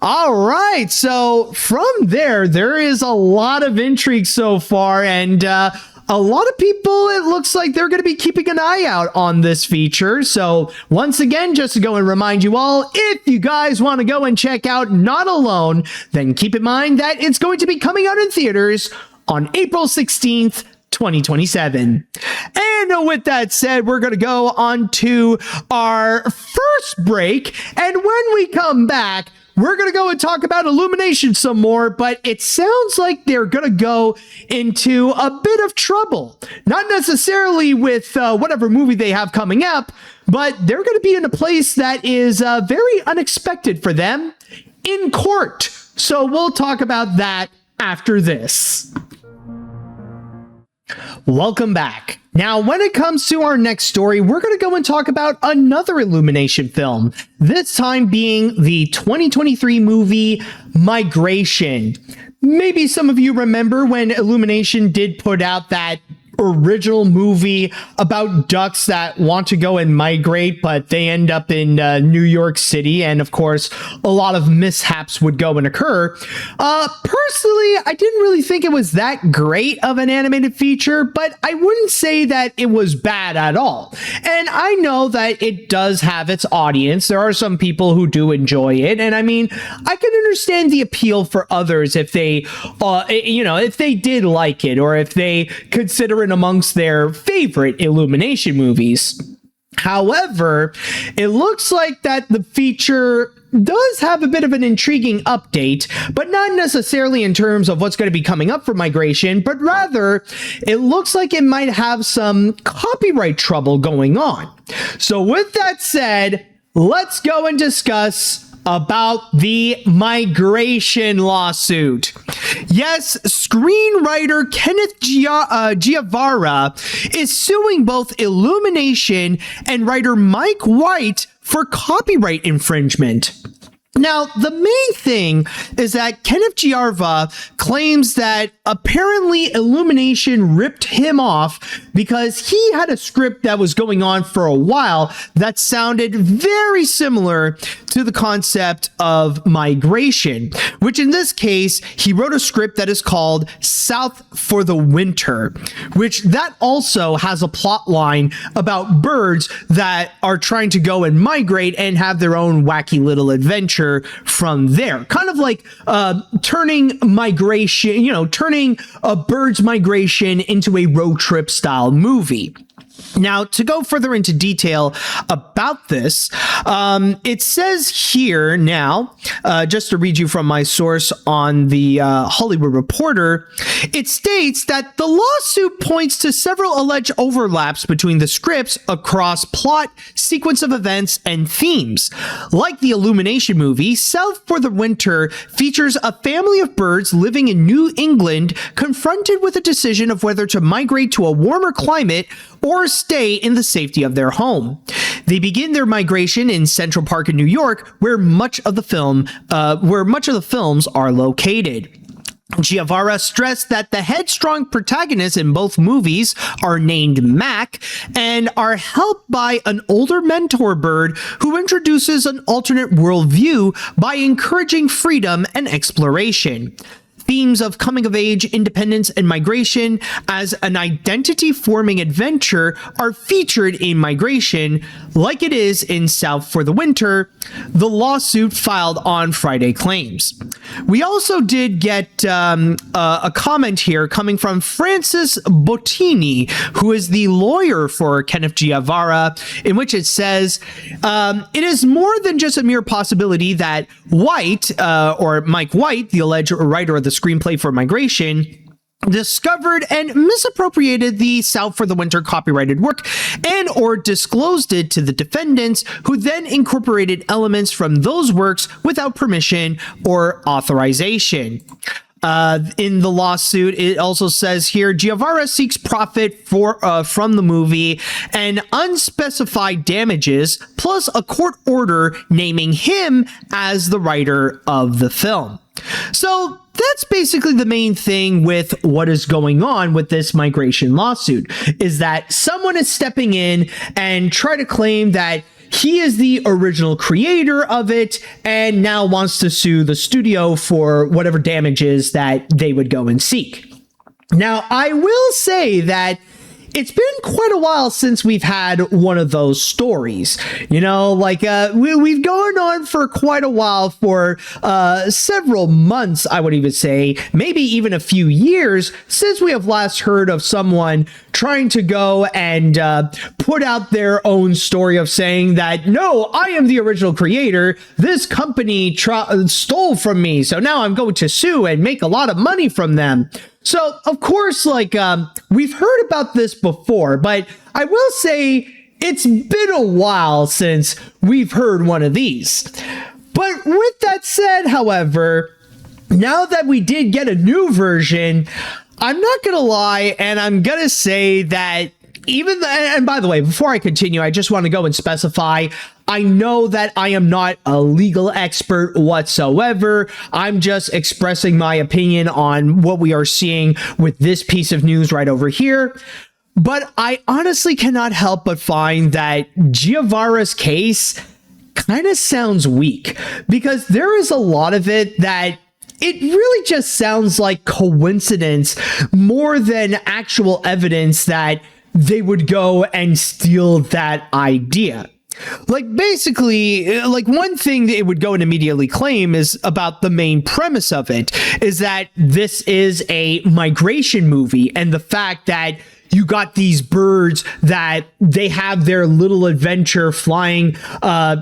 All right, so from there is a lot of intrigue so far, and a lot of people, it looks like they're going to be keeping an eye out on this feature. So once again, just to go and remind you all, if you guys want to go and check out Not Alone, then keep in mind that it's going to be coming out in theaters on April 16th, 2027. And with that said, we're going to go on to our first break, and when we come back, we're going to go and talk about Illumination some more, but it sounds like they're going to go into a bit of trouble. Not necessarily with whatever movie they have coming up, but they're going to be in a place that is very unexpected for them, in court. So we'll talk about that after this. Welcome back. Now, when it comes to our next story, we're going to go and talk about another Illumination film, this time being the 2023 movie Migration. Maybe some of you remember when Illumination did put out that original movie about ducks that want to go and migrate, but they end up in New York City, and of course a lot of mishaps would go and occur. Personally, I didn't really think it was that great of an animated feature, but I wouldn't say that it was bad at all. And I know that it does have its audience. There are some people who do enjoy it, and I mean, I can understand the appeal for others if they if they did like it, or if they consider it amongst their favorite Illumination movies. However, it looks like that the feature does have a bit of an intriguing update, but not necessarily in terms of what's going to be coming up for Migration, but rather it looks like it might have some copyright trouble going on. So with that said, let's go and discuss about the Migration lawsuit. Yes, screenwriter Kenneth Giavara is suing both Illumination and writer Mike White for copyright infringement. Now, the main thing is that Kenneth Giavara claims that apparently Illumination ripped him off because he had a script that was going on for a while that sounded very similar to the concept of migration, which in this case, he wrote a script that is called South for the Winter, which that also has a plot line about birds that are trying to go and migrate and have their own wacky little adventure from there. Kind of like turning migration, turning a bird's migration into a road trip style movie. Now, to go further into detail about this, it says here now, just to read you from my source on the Hollywood Reporter, it states that the lawsuit points to several alleged overlaps between the scripts across plot, sequence of events, and themes. Like the Illumination movie, South for the Winter features a family of birds living in New England confronted with a decision of whether to migrate to a warmer climate or stay in the safety of their home. They begin their migration in Central Park in New York, where much of the films are located. Giavara stressed that the headstrong protagonists in both movies are named Mac and are helped by an older mentor bird who introduces an alternate worldview by encouraging freedom and exploration. Themes of coming of age, independence, and migration as an identity-forming adventure are featured in Migration, like it is in South for the Winter, the lawsuit filed on Friday claims. We also did get a comment here coming from Francis Bottini, who is the lawyer for Kenneth Giavara, in which it says, it is more than just a mere possibility that White, or Mike White, the alleged writer of the screenplay for Migration, discovered and misappropriated the South for the Winter copyrighted work and or disclosed it to the defendants, who then incorporated elements from those works without permission or authorization. In the lawsuit, it also says here, Giavara seeks profit from the movie and unspecified damages, plus a court order naming him as the writer of the film. So that's basically the main thing with what is going on with this Migration lawsuit, is that someone is stepping in and try to claim that he is the original creator of it and now wants to sue the studio for whatever damages that they would go and seek. Now, I will say that it's been quite a while since we've had one of those stories. You know, like we've gone on for quite a while, for several months, I would even say, maybe even a few years since we have last heard of someone trying to go and put out their own story of saying that, no, I am the original creator. This company stole from me, so now I'm going to sue and make a lot of money from them. So, of course, like, we've heard about this before, but I will say it's been a while since we've heard one of these. But with that said, however, now that we did get a new version, I'm not going to lie, and I'm going to say that and by the way, before I continue, I just want to go and specify, I know that I am not a legal expert whatsoever. I'm just expressing my opinion on what we are seeing with this piece of news right over here. But I honestly cannot help but find that Giavara's case kind of sounds weak, because there is a lot of it that it really just sounds like coincidence more than actual evidence that they would go and steal that idea. Like, basically, like, one thing that it would go and immediately claim is about the main premise of it, is that this is a migration movie, and the fact that you got these birds that they have their little adventure flying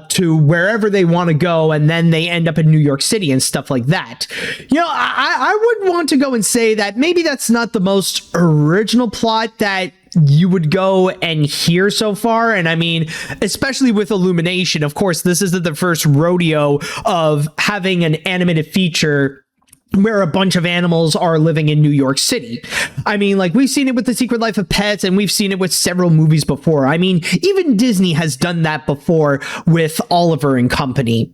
to wherever they want to go, and then they end up in New York City and stuff like that. You know, I would want to go and say that maybe that's not the most original plot that you would go and hear so far. And I mean, especially with Illumination, of course, this isn't the first rodeo of having an animated feature where a bunch of animals are living in New York City. I mean, like, we've seen it with The Secret Life of Pets, and we've seen it with several movies before. I mean, even Disney has done that before with Oliver and Company.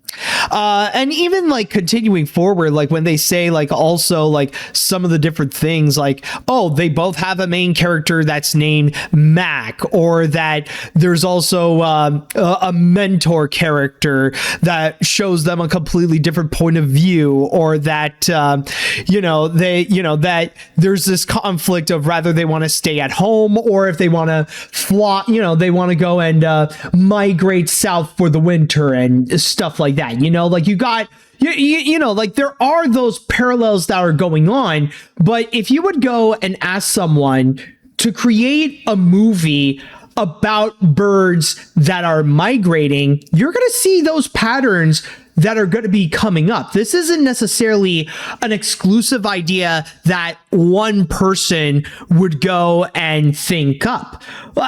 And even, like, continuing forward, like, when they say, like, also, like, some of the different things, like, oh, they both have a main character that's named Mac, or that there's also a mentor character that shows them a completely different point of view, or that that there's this conflict of rather they want to stay at home, or if they want to fly, they want to go and migrate south for the winter and stuff like that. Like, you got, like, there are those parallels that are going on. But if you would go and ask someone to create a movie about birds that are migrating, you're going to see those patterns that are going to be coming up. This isn't necessarily an exclusive idea that one person would go and think up.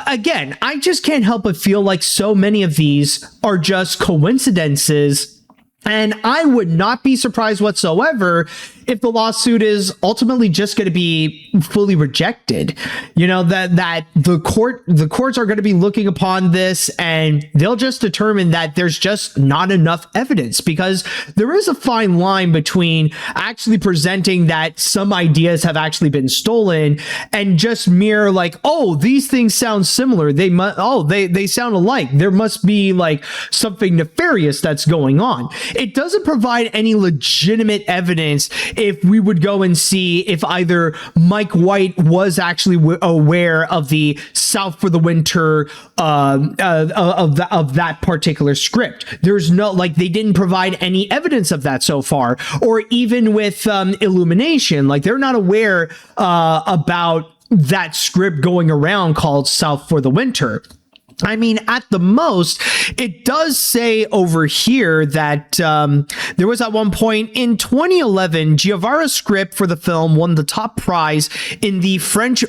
Again, I just can't help but feel like so many of these are just coincidences. And I would not be surprised whatsoever if the lawsuit is ultimately just going to be fully rejected? You know, that the courts are going to be looking upon this and they'll just determine that there's just not enough evidence, because there is a fine line between actually presenting that some ideas have actually been stolen and just mere like, oh, these things sound similar. They sound alike. There must be like something nefarious that's going on. It doesn't provide any legitimate evidence if we would go and see if either Mike White was actually aware of the South for the Winter of that particular script. There's no, like, they didn't provide any evidence of that so far. Or even with Illumination, like, they're not aware about that script going around called South for the Winter. I mean, at the most, it does say over here that there was at one point in 2011, Giavara's script for the film won the top prize in the Fresh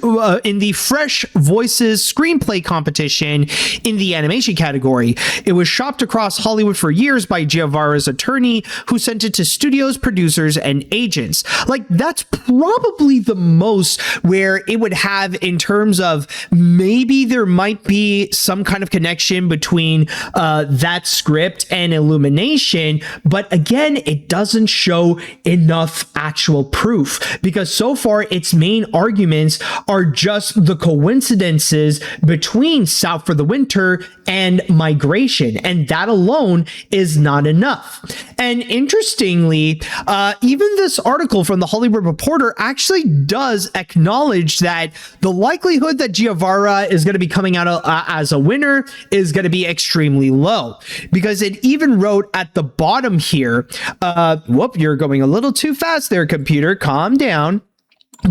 Voices screenplay competition in the animation category. It was shopped across Hollywood for years by Giavara's attorney, who sent it to studios, producers, and agents. Like, that's probably the most where it would have in terms of maybe there might be some kind of connection between that script and Illumination, but again, it doesn't show enough actual proof, because so far its main arguments are just the coincidences between South for the Winter and migration, and that alone is not enough. And interestingly, even this article from the Hollywood Reporter actually does acknowledge that the likelihood that Giavara is going to be coming out as a winner is going to be extremely low, because it even wrote at the bottom here, whoop, you're going a little too fast there, computer, calm down.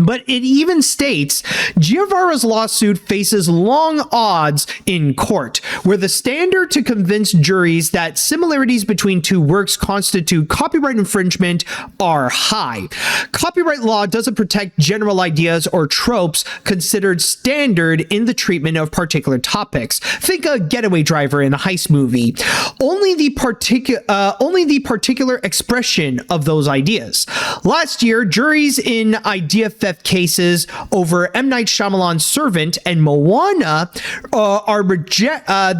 But it even states Giavara's lawsuit faces long odds in court, where the standard to convince juries that similarities between two works constitute copyright infringement are high. Copyright law doesn't protect general ideas or tropes considered standard in the treatment of particular topics. Think a getaway driver in a heist movie. Only the particular expression of those ideas. Last year, juries in idea theft cases over M. Night Shyamalan's Servant and Moana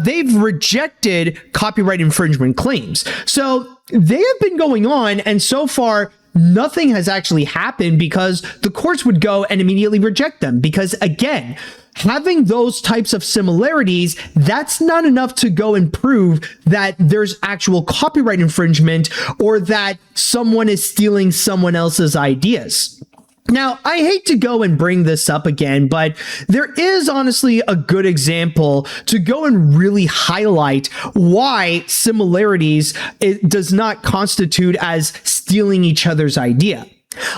they've rejected copyright infringement claims. So they have been going on, and so far nothing has actually happened, because the courts would go and immediately reject them. Because again, having those types of similarities, that's not enough to go and prove that there's actual copyright infringement or that someone is stealing someone else's ideas. Now, I hate to go and bring this up again, but there is honestly a good example to go and really highlight why similarities does not constitute as stealing each other's idea.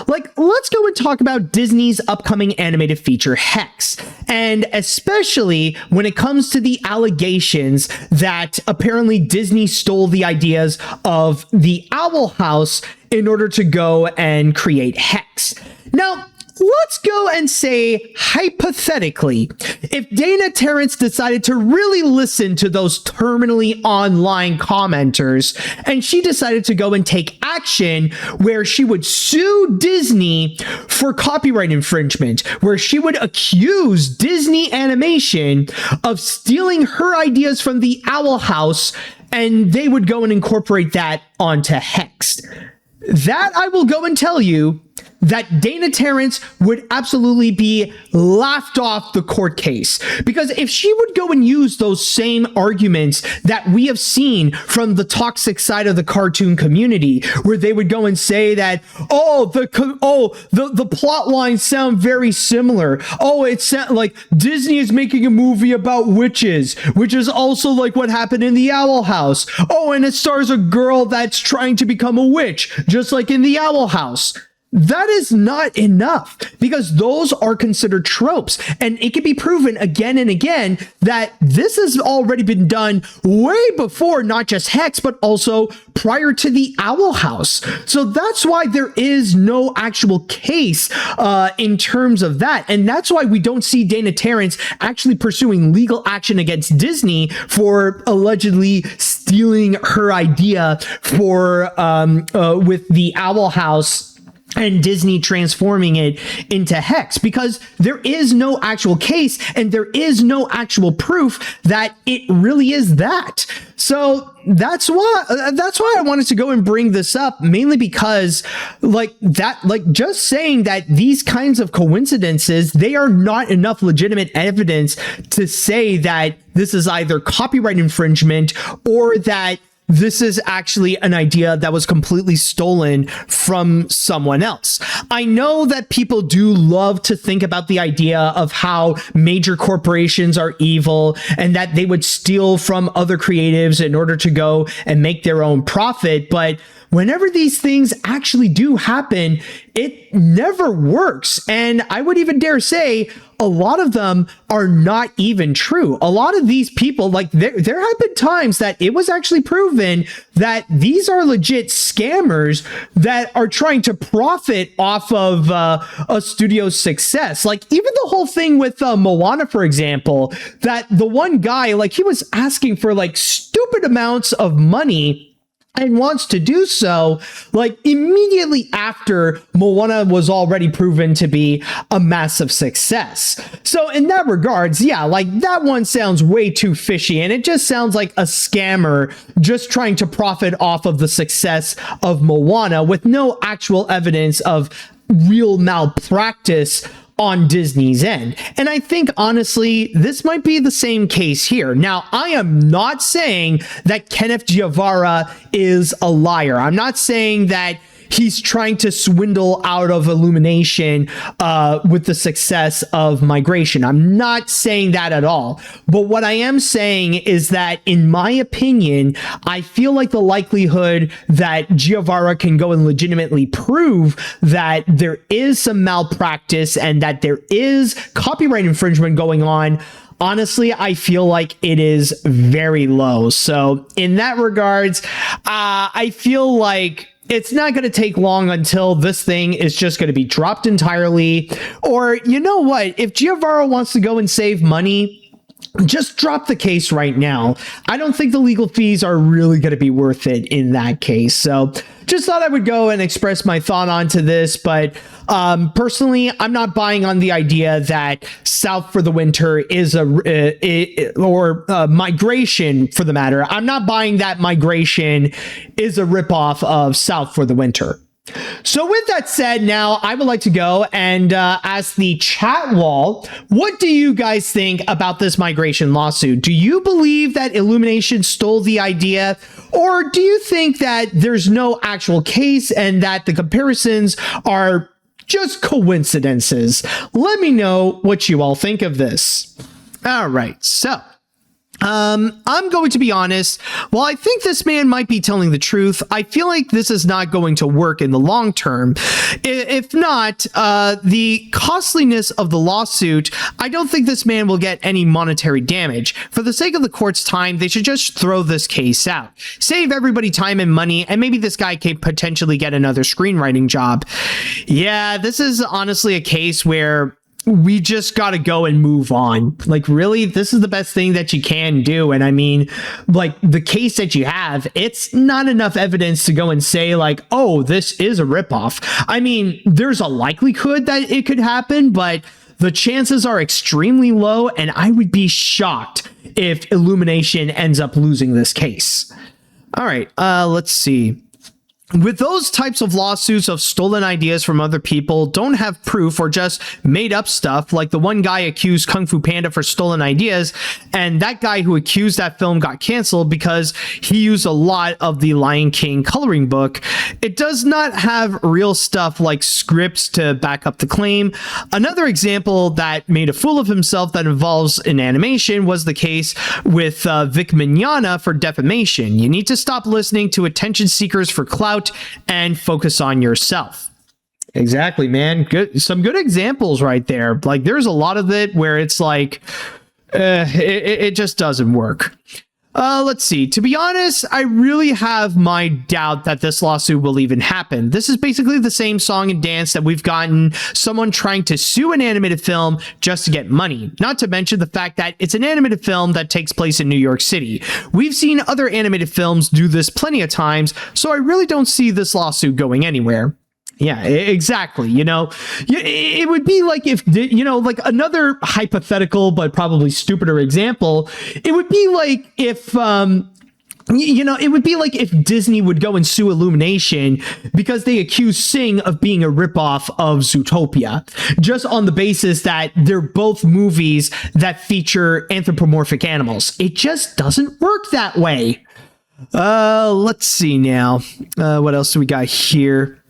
Like, let's go and talk about Disney's upcoming animated feature Hex, and especially when it comes to the allegations that apparently Disney stole the ideas of the Owl House in order to go and create Hex. Now, let's go and say, hypothetically, if Dana Terrence decided to really listen to those terminally online commenters, and she decided to go and take action where she would sue Disney for copyright infringement, where she would accuse Disney Animation of stealing her ideas from the Owl House, and they would go and incorporate that onto Hex. That I will go and tell you that Dana Terrence would absolutely be laughed off the court case. Because if she would go and use those same arguments that we have seen from the toxic side of the cartoon community, where they would go and say that, the plot lines sound very similar. Oh, it's like Disney is making a movie about witches, which is also like what happened in the Owl House. Oh, and it stars a girl that's trying to become a witch, just like in the Owl House. That is not enough, because those are considered tropes, and it can be proven again and again that this has already been done way before not just Hex, but also prior to the Owl House. So that's why there is no actual case in terms of that, and that's why we don't see Dana Terrence actually pursuing legal action against Disney for allegedly stealing her idea for with the Owl House and Disney transforming it into Hex, because there is no actual case and there is no actual proof that it really is that. So that's why I wanted to go and bring this up, mainly because just saying that these kinds of coincidences, they are not enough legitimate evidence to say that this is either copyright infringement or that this is actually an idea that was completely stolen from someone else. I know that people do love to think about the idea of how major corporations are evil and that they would steal from other creatives in order to go and make their own profit. But whenever these things actually do happen, it never works. And I would even dare say a lot of them are not even true. A lot of these people, like there have been times that it was actually proven that these are legit scammers that are trying to profit off of a studio's success. Like even the whole thing with Moana, for example, that the one guy, like he was asking for like stupid amounts of money and wants to do so like immediately after Moana was already proven to be a massive success. So in that regards, yeah, like that one sounds way too fishy, and it just sounds like a scammer just trying to profit off of the success of Moana with no actual evidence of real malpractice on Disney's end. And I think honestly, this might be the same case here. Now, I am not saying that Kenneth Guevara is a liar. I'm not saying that he's trying to swindle out of Illumination with the success of Migration. I'm not saying that at all. But what I am saying is that, in my opinion, I feel like the likelihood that Guevara can go and legitimately prove that there is some malpractice and that there is copyright infringement going on, honestly, I feel like it is very low. So in that regards, I feel like it's not going to take long until this thing is just going to be dropped entirely. Or, you know what? If Guevara wants to go and save money, just drop the case right now. I don't think the legal fees are really going to be worth it in that case. So just thought I would go and express my thought onto this. But personally, I'm not buying on the idea that South for the Winter is Migration, for the matter. I'm not buying that Migration is a ripoff of South for the Winter. So with that said, now I would like to go and ask the chat wall, what do you guys think about this Migration lawsuit? Do you believe that Illumination stole the idea, or do you think that there's no actual case and that the comparisons are just coincidences? Let me know what you all think of this. All right, so I'm going to be honest. While I think this man might be telling the truth, I feel like this is not going to work in the long term. If not, the costliness of the lawsuit, I don't think this man will get any monetary damage. For the sake of the court's time, they should just throw this case out. Save everybody time and money, and maybe this guy can potentially get another screenwriting job. Yeah, this is honestly a case where we just got to go and move on. Like, really, this is the best thing that you can do. And I mean, like, the case that you have, it's not enough evidence to go and say like, oh, this is a ripoff. I mean, there's a likelihood that it could happen, but the chances are extremely low. And I would be shocked if Illumination ends up losing this case. All right, let's see. With those types of lawsuits of stolen ideas from other people, don't have proof, or just made up stuff, like the one guy accused Kung Fu Panda for stolen ideas, and that guy who accused that film got canceled because he used a lot of the Lion King coloring book. It does not have real stuff like scripts to back up the claim. Another example that made a fool of himself that involves an animation was the case with Vic Mignogna for defamation. You need to stop listening to attention seekers for clout and focus on yourself. Exactly, man. Good. Some good examples right there. Like, there's a lot of it where it's like, it just doesn't work. Let's see. To be honest, I really have my doubt that this lawsuit will even happen. This is basically the same song and dance that we've gotten someone trying to sue an animated film just to get money. Not to mention the fact that it's an animated film that takes place in New York City. We've seen other animated films do this plenty of times, so I really don't see this lawsuit going anywhere. Yeah, exactly. It would be like if, like another hypothetical, but probably stupider example, it would be like if, it would be like if Disney would go and sue Illumination because they accuse Sing of being a ripoff of Zootopia, just on the basis that they're both movies that feature anthropomorphic animals. It just doesn't work that way. Let's see now. What else do we got here?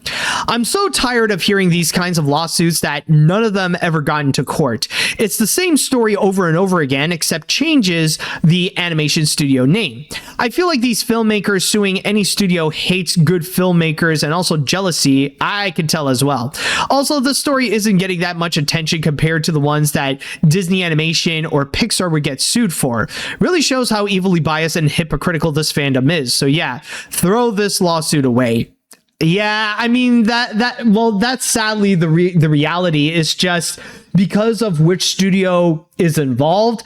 I'm so tired of hearing these kinds of lawsuits that none of them ever got into court. It's the same story over and over again, except changes the animation studio name. I feel like these filmmakers suing any studio hates good filmmakers, and also jealousy, I can tell as well. Also, the story isn't getting that much attention compared to the ones that Disney Animation or Pixar would get sued for. Really shows how evilly biased and hypocritical this fandom is. So yeah, throw this lawsuit away. Yeah, I mean that's sadly the reality. Is just because of which studio is involved.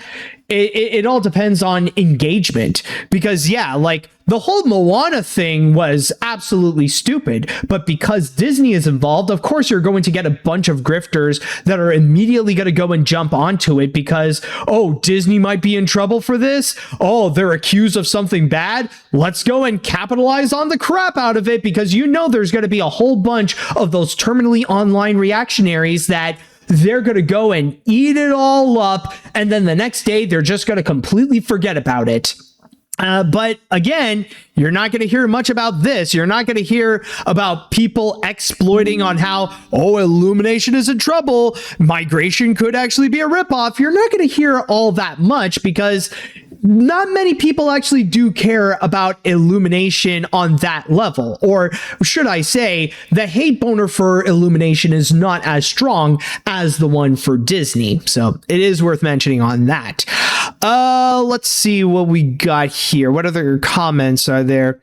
It all depends on engagement, because yeah, like the whole Moana thing was absolutely stupid, but because Disney is involved, of course you're going to get a bunch of grifters that are immediately going to go and jump onto it because, oh, Disney might be in trouble for this. Oh, they're accused of something bad. Let's go and capitalize on the crap out of it, because there's going to be a whole bunch of those terminally online reactionaries that they're going to go and eat it all up, and then the next day they're just going to completely forget about it. But again, you're not going to hear much about this. You're not going to hear about people exploiting on how, oh, Illumination is in trouble. Migration could actually be a ripoff. You're not going to hear all that much, because not many people actually do care about Illumination on that level. Or should I say, the hate boner for Illumination is not as strong as the one for Disney. So it is worth mentioning on that. Let's see what we got here. What other comments are there?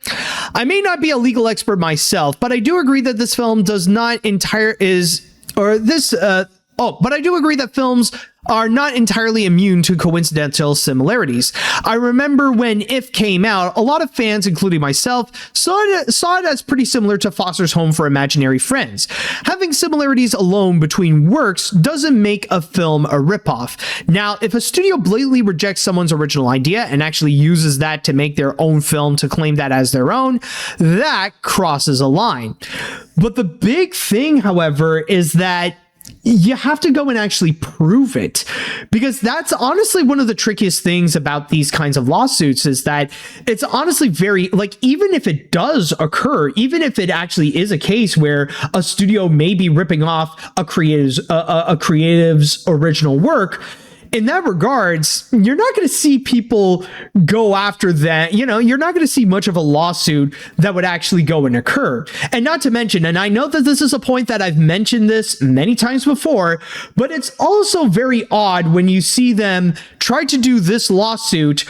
I may not be a legal expert myself, but I do agree that this film does not but I do agree that films are not entirely immune to coincidental similarities. I remember when If came out, a lot of fans, including myself, saw it as pretty similar to Foster's Home for Imaginary Friends. Having similarities alone between works doesn't make a film a ripoff. Now, if a studio blatantly rejects someone's original idea and actually uses that to make their own film to claim that as their own, that crosses a line. But the big thing, however, is that you have to go and actually prove it, because that's honestly one of the trickiest things about these kinds of lawsuits, is that it's honestly very, like, even if it does occur, even if it actually is a case where a studio may be ripping off a creative's original work, in that regards, you're not going to see people go after that. You're not going to see much of a lawsuit that would actually go and occur. And not to mention, and I know that this is a point that I've mentioned this many times before, but it's also very odd when you see them try to do this lawsuit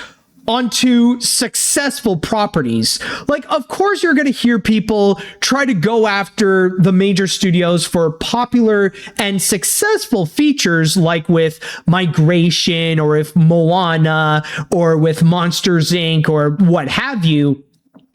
onto successful properties. Like, of course, you're going to hear people try to go after the major studios for popular and successful features, like with Migration, or if Moana, or with Monsters Inc., or what have you.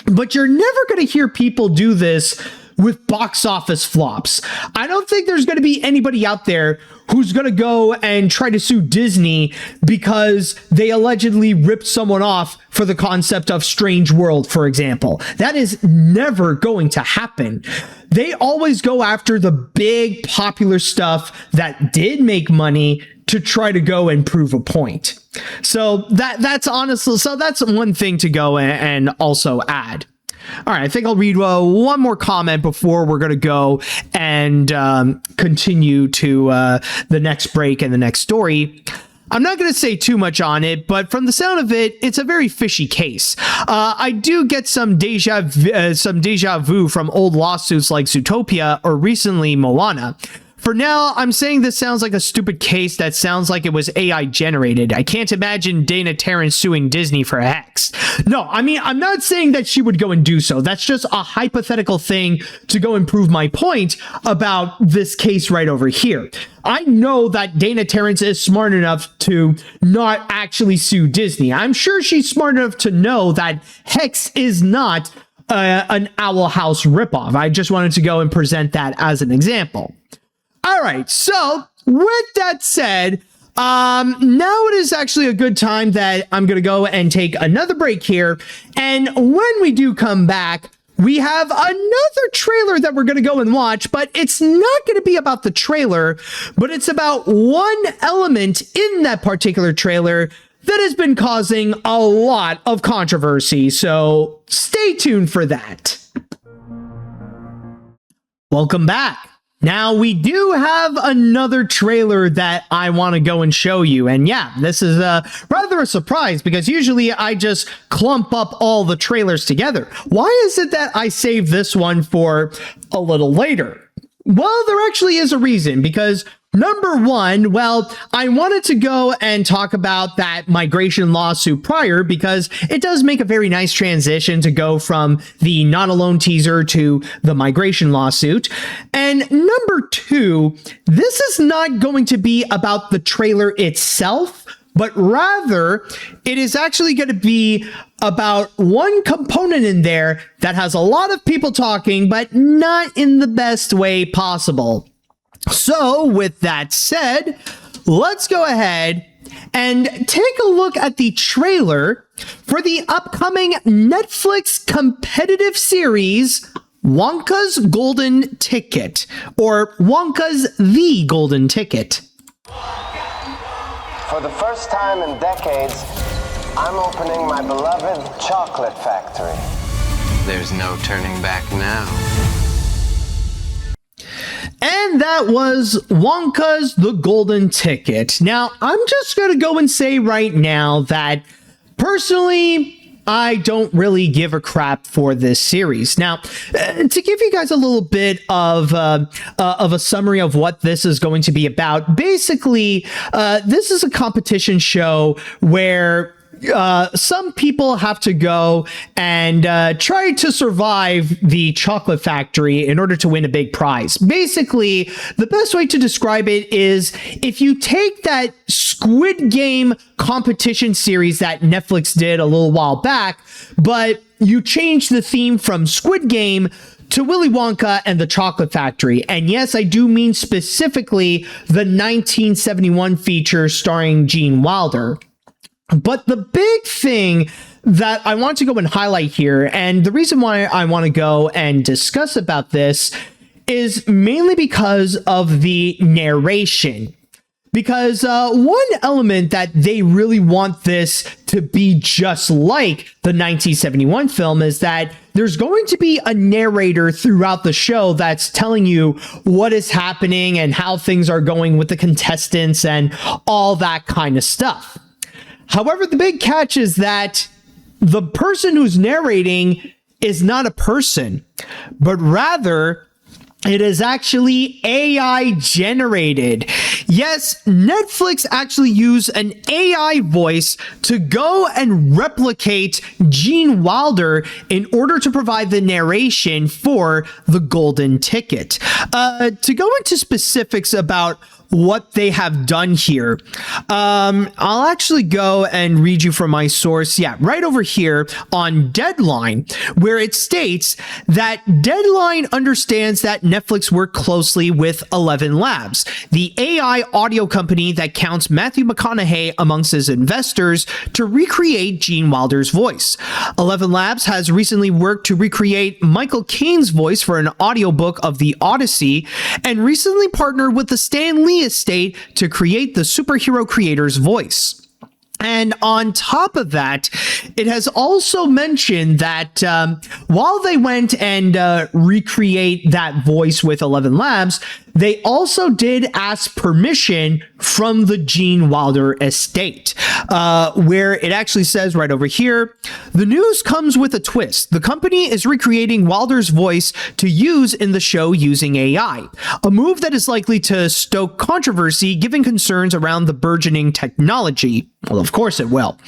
But you're never going to hear people do this with box office flops. I don't think there's going to be anybody out there who's going to go and try to sue Disney because they allegedly ripped someone off for the concept of Strange World, for example. That is never going to happen. They always go after the big popular stuff that did make money to try to go and prove a point. So that's honestly, so that's one thing to go and also add. All right, I think I'll read one more comment before we're going to go and continue to the next break and the next story. I'm not going to say too much on it, but from the sound of it, it's a very fishy case. I do get some deja vu from old lawsuits like Zootopia or recently Moana. For now, I'm saying this sounds like a stupid case that sounds like it was AI generated. I can't imagine Dana Terrence suing Disney for Hex. No, I mean, I'm not saying that she would go and do so. That's just a hypothetical thing to go and prove my point about this case right over here. I know that Dana Terrence is smart enough to not actually sue Disney. I'm sure she's smart enough to know that Hex is not an Owl House ripoff. I just wanted to go and present that as an example. All right, so with that said, now it is actually a good time that I'm going to go and take another break here. And when we do come back, we have another trailer that we're going to go and watch, but it's not going to be about the trailer, but it's about one element in that particular trailer that has been causing a lot of controversy. So stay tuned for that. Welcome back. Now, we do have another trailer that I want to go and show you. And yeah, this is rather a surprise because usually I just clump up all the trailers together. Why is it that I save this one for a little later? Well, there actually is a reason, because number one, well, I wanted to go and talk about that migration lawsuit prior because it does make a very nice transition to go from the Not Alone teaser to the migration lawsuit. And number two, this is not going to be about the trailer itself, but rather it is actually going to be about one component in there that has a lot of people talking, but not in the best way possible. So with that said, let's go ahead and take a look at the trailer for the upcoming Netflix competitive series, Wonka's Golden Ticket, or Wonka's The Golden Ticket. For the first time in decades, I'm opening my beloved chocolate factory. There's no turning back now. And that was Wonka's The Golden Ticket. Now, I'm just going to go and say right now that personally, I don't really give a crap for this series. Now, to give you guys a little bit of a summary of what this is going to be about, basically, this is a competition show where some people have to go and try to survive the chocolate factory in order to win a big prize. Basically, the best way to describe it is if you take that Squid Game competition series that Netflix did a little while back, but you change the theme from Squid Game to Willy Wonka and the Chocolate Factory. And yes, I do mean specifically the 1971 feature starring Gene Wilder. But the big thing that I want to go and highlight here, and the reason why I want to go and discuss about this, is mainly because of the narration. Because one element that they really want this to be just like the 1971 film is that there's going to be a narrator throughout the show that's telling you what is happening and how things are going with the contestants and all that kind of stuff. However, the big catch is that the person who's narrating is not a person, but rather it is actually AI generated. Yes, Netflix actually used an AI voice to go and replicate Gene Wilder in order to provide the narration for The Golden Ticket. To go into specifics about what they have done here, I'll actually go and read you from my source. Yeah, right over here on Deadline, where it states that Deadline understands that Netflix worked closely with 11 Labs, the AI audio company that counts Matthew McConaughey amongst his investors, to recreate Gene Wilder's voice. 11 Labs has recently worked to recreate Michael Caine's voice for an audiobook of The Odyssey, and recently partnered with the Stan Lee estate to create the superhero creator's voice. And on top of that, it has also mentioned that while they went and recreate that voice with 11 Labs, they also did ask permission from the Gene Wilder estate, where it actually says right over here, the news comes with a twist. The company is recreating Wilder's voice to use in the show using AI, a move that is likely to stoke controversy given concerns around the burgeoning technology. Well, of course it will.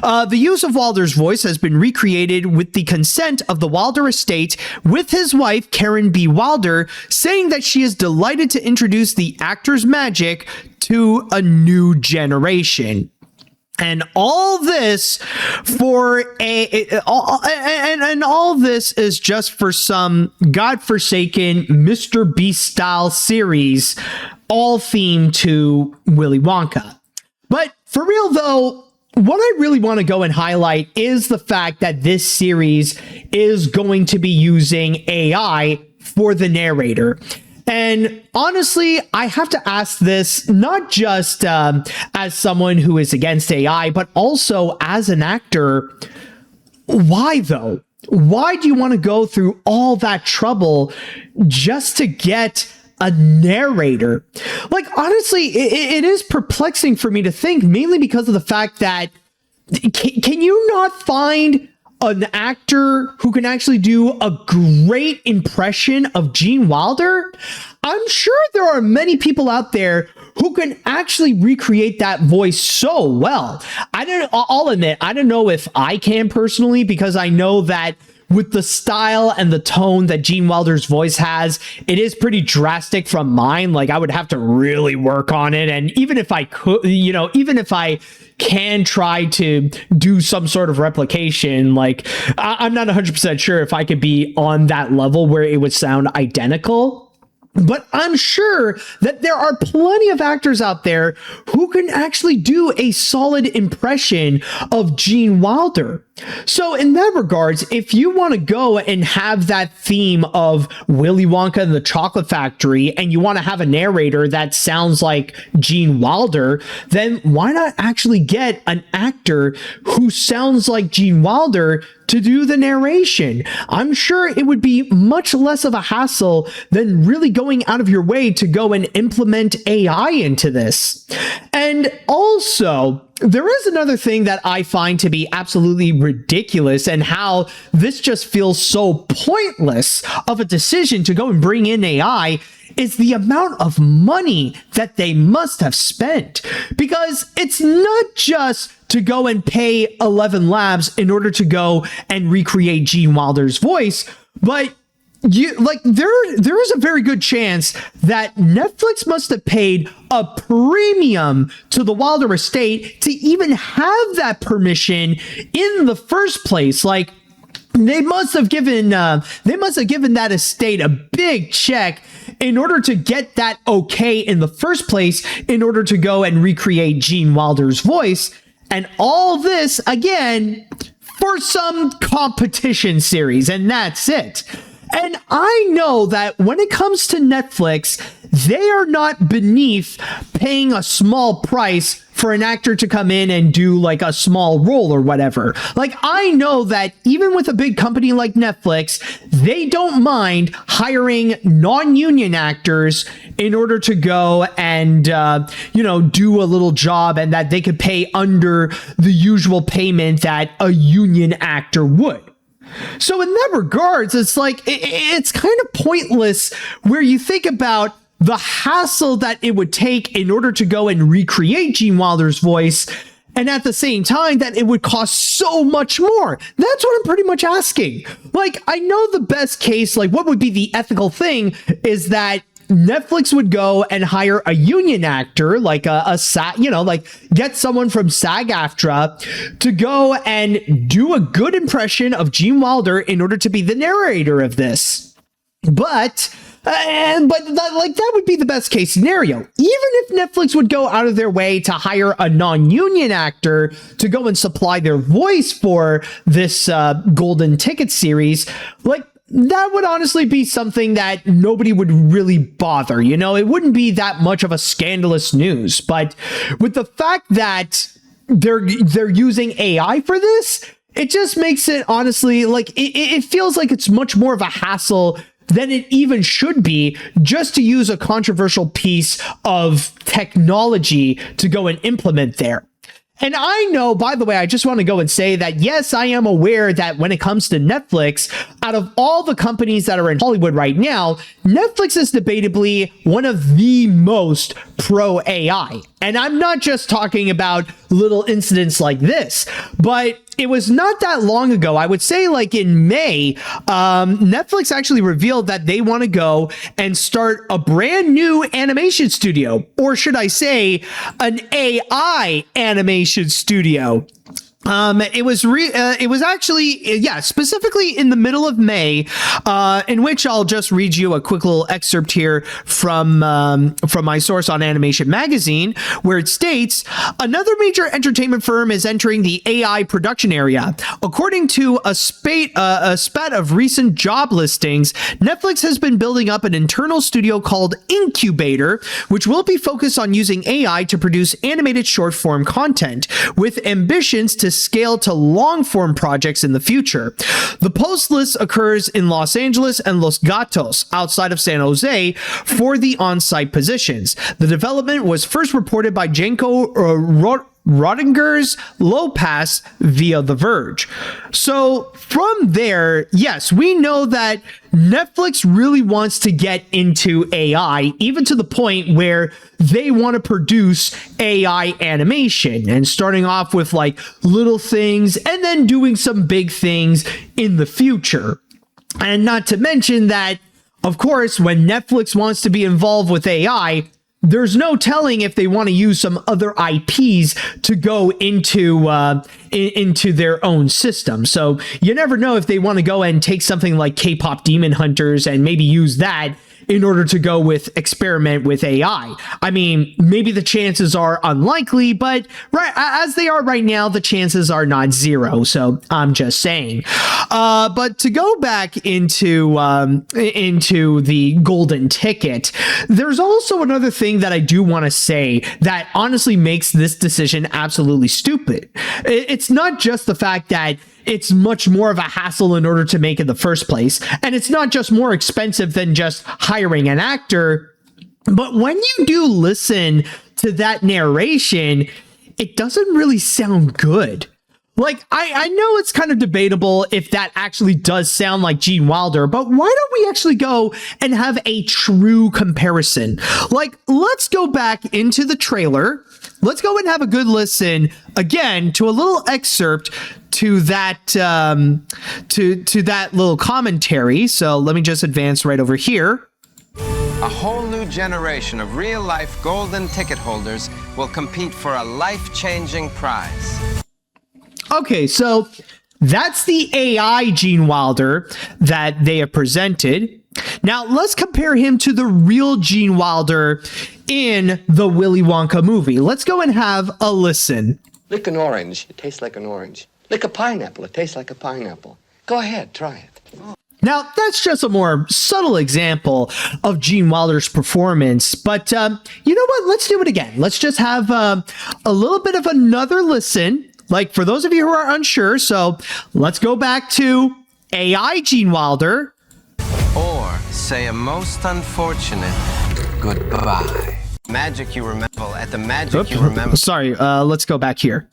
The use of Wilder's voice has been recreated with the consent of the Wilder estate, with his wife, Karen B. Wilder, saying that she is delighted to introduce the actor's magic to a new generation. And all this all this is just for some godforsaken Mr. Beast style series, all themed to Willy Wonka. But for real though, what I really want to go and highlight is the fact that this series is going to be using AI for the narrator. And honestly, I have to ask this not just as someone who is against AI, but also as an actor. Why though? Why do you want to go through all that trouble just to get a narrator? Like, honestly, it is perplexing for me to think, mainly because of the fact that can you not find an actor who can actually do a great impression of Gene Wilder? I'm sure there are many people out there who can actually recreate that voice so well. I'll admit, I don't know if I can personally, because I know that with the style and the tone that Gene Wilder's voice has, it is pretty drastic from mine. Like, I would have to really work on it. And even if I could, even if I can try to do some sort of replication, like, I'm not 100% sure if I could be on that level where it would sound identical. But I'm sure that there are plenty of actors out there who can actually do a solid impression of Gene Wilder. So in that regards, if you want to go and have that theme of Willy Wonka and the Chocolate Factory, and you want to have a narrator that sounds like Gene Wilder, then why not actually get an actor who sounds like Gene Wilder to do the narration? I'm sure it would be much less of a hassle than really going out of your way to go and implement AI into this. And also, there is another thing that I find to be absolutely ridiculous, and how this just feels so pointless of a decision to go and bring in AI, is the amount of money that they must have spent. Because it's not just to go and pay 11 Labs in order to go and recreate Gene Wilder's voice, but there is a very good chance that Netflix must have paid a premium to the Wilder estate to even have that permission in the first place. Like, they must have given that estate a big check in order to get that okay in the first place, in order to go and recreate Gene Wilder's voice. And all this, again, for some competition series, and that's it. And I know that when it comes to Netflix, they are not beneath paying a small price for an actor to come in and do like a small role or whatever. Like, I know that even with a big company like Netflix, they don't mind hiring non-union actors in order to go and, do a little job, and that they could pay under the usual payment that a union actor would. So in that regards, it's like, it's kind of pointless where you think about the hassle that it would take in order to go and recreate Gene Wilder's voice, and at the same time that it would cost so much more. That's what I'm pretty much asking. Like, I know the best case, like what would be the ethical thing, is that Netflix would go and hire a union actor, like get someone from SAG-AFTRA to go and do a good impression of Gene Wilder in order to be the narrator of this. But that would be the best case scenario. Even if Netflix would go out of their way to hire a non-union actor to go and supply their voice for this Golden Ticket series, like, that would honestly be something that nobody would really bother. It wouldn't be that much of a scandalous news. But with the fact that they're using AI for this, it just makes it, honestly, like, it feels like it's much more of a hassle than it even should be, just to use a controversial piece of technology to go and implement there. And I know, by the way, I just want to go and say that, yes, I am aware that when it comes to Netflix, out of all the companies that are in Hollywood right now, Netflix is debatably one of the most pro AI. And I'm not just talking about little incidents like this, but it was not that long ago, I would say like in May, Netflix actually revealed that they want to go and start a brand new animation studio, or should I say an AI animation studio. It was actually, specifically in the middle of May, in which I'll just read you a quick little excerpt here from my source on Animation Magazine, where it states, another major entertainment firm is entering the AI production area. According to a spat of recent job listings, Netflix has been building up an internal studio called Incubator, which will be focused on using AI to produce animated short form content, with ambitions to scale to long-form projects in the future. The post list occurs in Los Angeles and Los Gatos, outside of San Jose, for the on-site positions. The development was first reported by Janko Rodingers Lopez via The Verge. So from there, yes, we know that Netflix really wants to get into AI, even to the point where they want to produce AI animation, and starting off with like little things and then doing some big things in the future. And not to mention that, of course, when Netflix wants to be involved with AI, there's no telling if they want to use some other IPs to go into their own system. So you never know if they want to go and take something like K-pop Demon Hunters and maybe use that in order to go with experiment with AI. I mean, maybe the chances are unlikely, but right as they are right now, the chances are not zero. So I'm just saying. But to go back into the golden ticket, there's also another thing that I do want to say that honestly makes this decision absolutely stupid. It's not just the fact that it's much more of a hassle in order to make in the first place, and it's not just more expensive than just hiring an actor, but when you do listen to that narration, it doesn't really sound good. Like, I know it's kind of debatable if that actually does sound like Gene Wilder, but why don't we actually go and have a true comparison? Like, let's go back into the trailer. Let's go and have a good listen again to a little excerpt to that to that little commentary. So let me just advance right over here. A whole new generation of real-life golden ticket holders will compete for a life-changing prize. Okay, so that's the AI Gene Wilder that they have presented. Now, let's compare him to the real Gene Wilder in the Willy Wonka movie. Let's go and have a listen. Lick an orange, it tastes like an orange. Lick a pineapple, it tastes like a pineapple. Go ahead, try it. Now, that's just a more subtle example of Gene Wilder's performance, but you know what? Let's do it again. Let's just have a little bit of another listen, like for those of you who are unsure. So let's go back to AI Gene Wilder. Or say a most unfortunate goodbye. Magic you remember at the magic you remember. Sorry, let's go back here.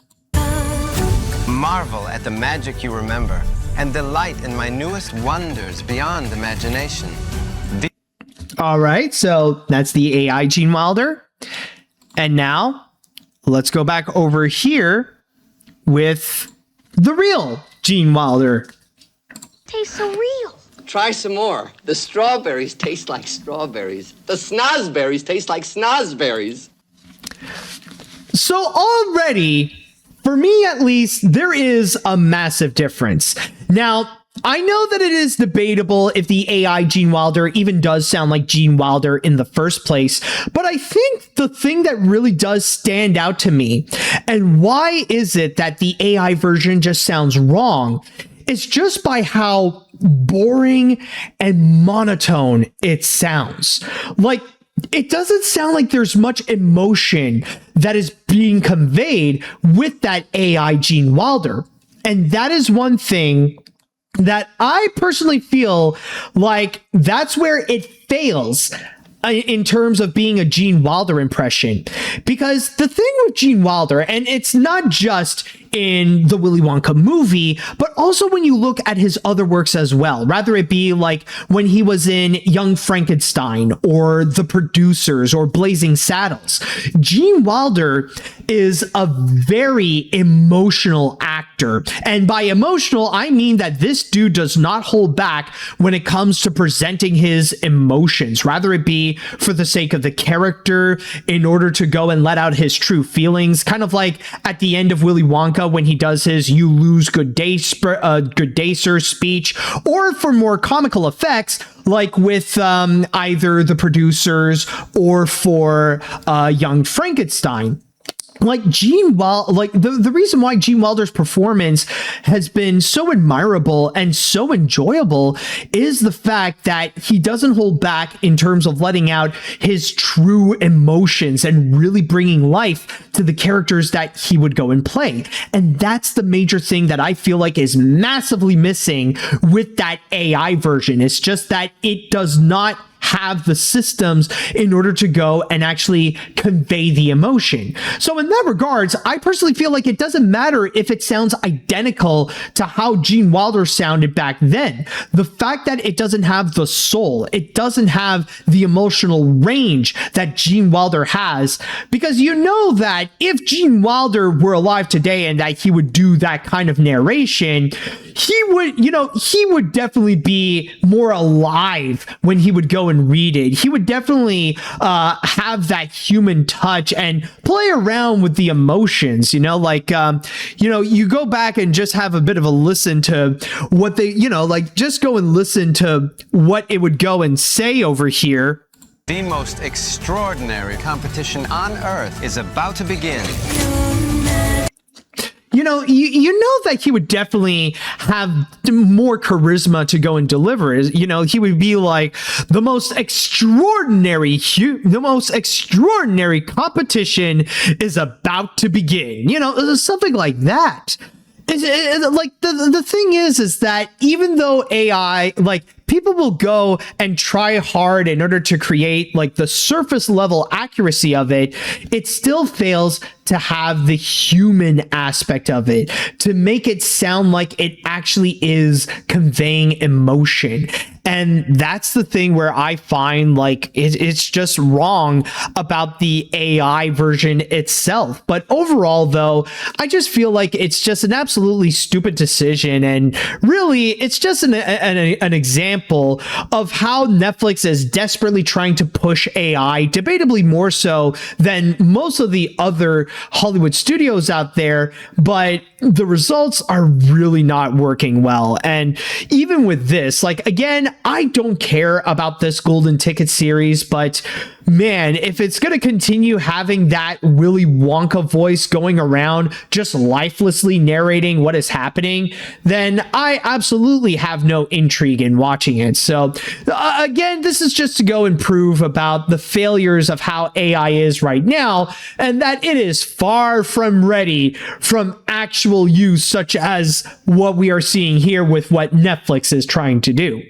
Marvel at the magic you remember, and delight in my newest wonders beyond imagination. All right, so that's the AI Gene Wilder. And now let's go back over here with the real Gene Wilder. Tastes so real. Try some more. The strawberries taste like strawberries. The snozberries taste like snozberries. So already, for me at least, there is a massive difference. Now, I know that it is debatable if the AI Gene Wilder even does sound like Gene Wilder in the first place, but I think the thing that really does stand out to me, and why is it that the AI version just sounds wrong, is just by how boring and monotone it sounds. Like, it doesn't sound like there's much emotion that is being conveyed with that AI Gene Wilder. And that is one thing that I personally feel like that's where it fails in terms of being a Gene Wilder impression. Because the thing with Gene Wilder, and it's not just in the Willy Wonka movie, but also when you look at his other works as well, rather it be like when he was in Young Frankenstein or The Producers or Blazing Saddles, Gene Wilder is a very emotional actor. And by emotional, I mean that this dude does not hold back when it comes to presenting his emotions, rather it be for the sake of the character, in order to go and let out his true feelings, kind of like at the end of Willy Wonka when he does his "You lose, good day, sir" speech, or for more comical effects, like with either The Producers or for Young Frankenstein. Like the reason why Gene Wilder's performance has been so admirable and so enjoyable is the fact that he doesn't hold back in terms of letting out his true emotions and really bringing life to the characters that he would go and play. And that's the major thing that I feel like is massively missing with that AI version. It's just that it does not have the systems in order to go and actually convey the emotion. So in that regards, I personally feel like it doesn't matter if it sounds identical to how Gene Wilder sounded back then. The fact that it doesn't have the soul, it doesn't have the emotional range that Gene Wilder has, because you know that if Gene Wilder were alive today and that he would do that kind of narration, he would definitely be more alive when he would go and read it. He would definitely have that human touch and play around with the emotions, you go back and just have a bit of a listen to what they, just go and listen to what it would go and say over here. The most extraordinary competition on Earth is about to begin. You know that he would definitely have more charisma to go and deliver. He would be like, the most extraordinary competition is about to begin. Something like that. The thing is that even though AI, people will go and try hard in order to create the surface level accuracy of it, it still fails to have the human aspect of it, to make it sound like it actually is conveying emotion. And that's the thing where I find it's just wrong about the AI version itself. But overall, though, I just feel like it's just an absolutely stupid decision. And really, it's just an example of how Netflix is desperately trying to push AI, debatably more so than most of the other Hollywood studios out there. But the results are really not working well. And even with this, again, I don't care about this Golden Ticket series, but man, if it's going to continue having that Willy Wonka voice going around, just lifelessly narrating what is happening, then I absolutely have no intrigue in watching it. So again, this is just to go and prove about the failures of how AI is right now, and that it is far from ready from actual use, such as what we are seeing here with what Netflix is trying to do.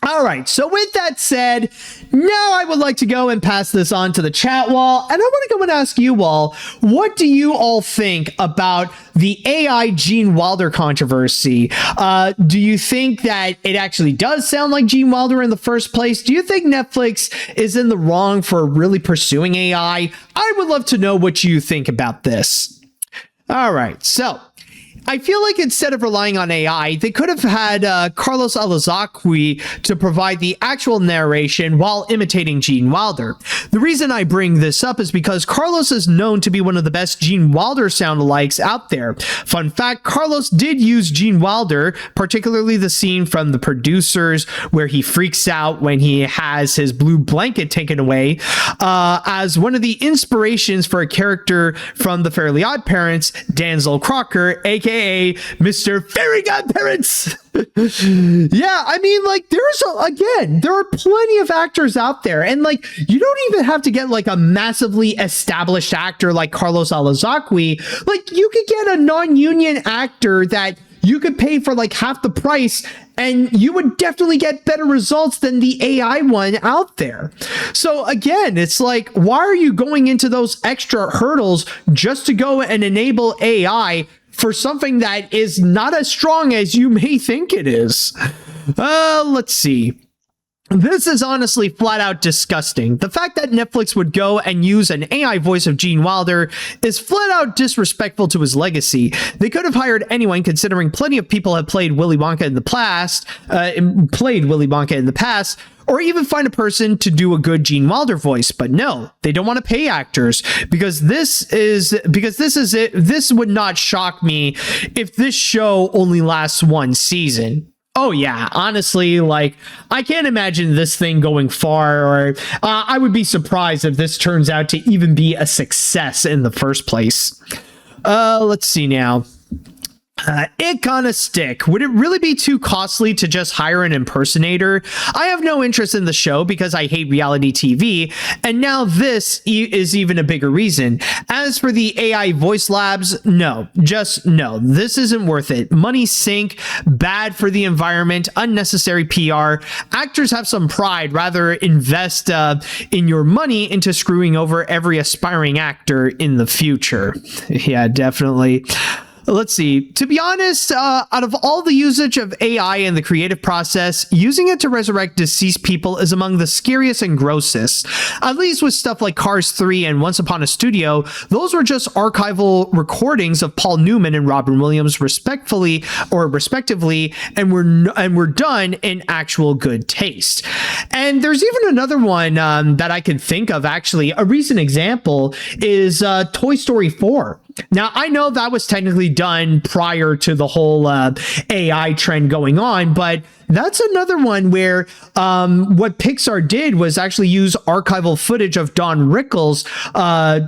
All right, so with that said, now I would like to go and pass this on to the chat wall, and I want to go and ask you all, what do you all think about the AI Gene Wilder controversy? Do you think that it actually does sound like Gene Wilder in the first place? Do you think Netflix is in the wrong for really pursuing AI? I would love to know what you think about this. All right, so I feel like instead of relying on AI, they could have had Carlos Alazraqui to provide the actual narration while imitating Gene Wilder. The reason I bring this up is because Carlos is known to be one of the best Gene Wilder sound-alikes out there. Fun fact, Carlos did use Gene Wilder, particularly the scene from The Producers where he freaks out when he has his blue blanket taken away, as one of the inspirations for a character from The Fairly Odd Parents, Denzel Crocker, aka Mr. Fairy Godparents. Yeah, I mean, there are plenty of actors out there, and you don't even have to get a massively established actor like Carlos Alazraqui. You could get a non-union actor that you could pay for like half the price and you would definitely get better results than the AI one out there. So again, it's like, why are you going into those extra hurdles just to go and enable AI for something that is not as strong as you may think it is? Let's see. This is honestly flat out disgusting. The fact that Netflix would go and use an AI voice of Gene Wilder is flat out disrespectful to his legacy. They could have hired anyone, considering plenty of people have played Willy Wonka in the past, or even find a person to do a good Gene Wilder voice. But no, they don't want to pay actors because this is it. This would not shock me if this show only lasts one season. Oh yeah, honestly, like, I can't imagine this thing going far, or I would be surprised if this turns out to even be a success in the first place. Let's see now. It gonna stick. Would it really be too costly to just hire an impersonator? I have no interest in the show because I hate reality TV, and now this is even a bigger reason. As for the AI voice labs, no, just no. This isn't worth it. Money sink, bad for the environment, unnecessary PR. Actors have some pride. Rather invest in your money into screwing over every aspiring actor in the future. Yeah, definitely. Let's see. To be honest, out of all the usage of AI in the creative process, using it to resurrect deceased people is among the scariest and grossest. At least with stuff like Cars 3 and Once Upon a Studio, those were just archival recordings of Paul Newman and Robin Williams respectively, and were done in actual good taste. And there's even another one that I can think of, actually. A recent example is Toy Story 4. Now, I know that was technically done prior to the whole AI trend going on, but that's another one where what Pixar did was actually use archival footage of Don Rickles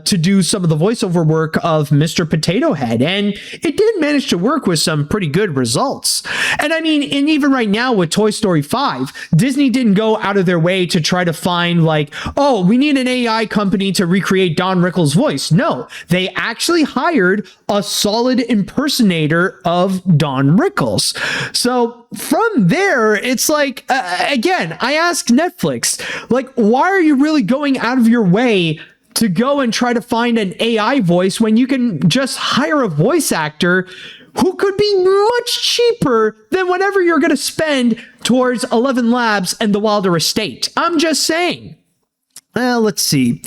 to do some of the voiceover work of Mr. Potato Head, and it did manage to work with some pretty good results. And I mean, and even right now with Toy Story 5, Disney didn't go out of their way to try to find like, oh, we need an AI company to recreate Don Rickles' voice. No, they actually hired a solid impersonator of Don Rickles. So from there, it's like, again, I ask Netflix, like, why are you really going out of your way to go and try to find an AI voice when you can just hire a voice actor who could be much cheaper than whatever you're going to spend towards 11 Labs and the Wilder estate? I'm just saying. Let's see.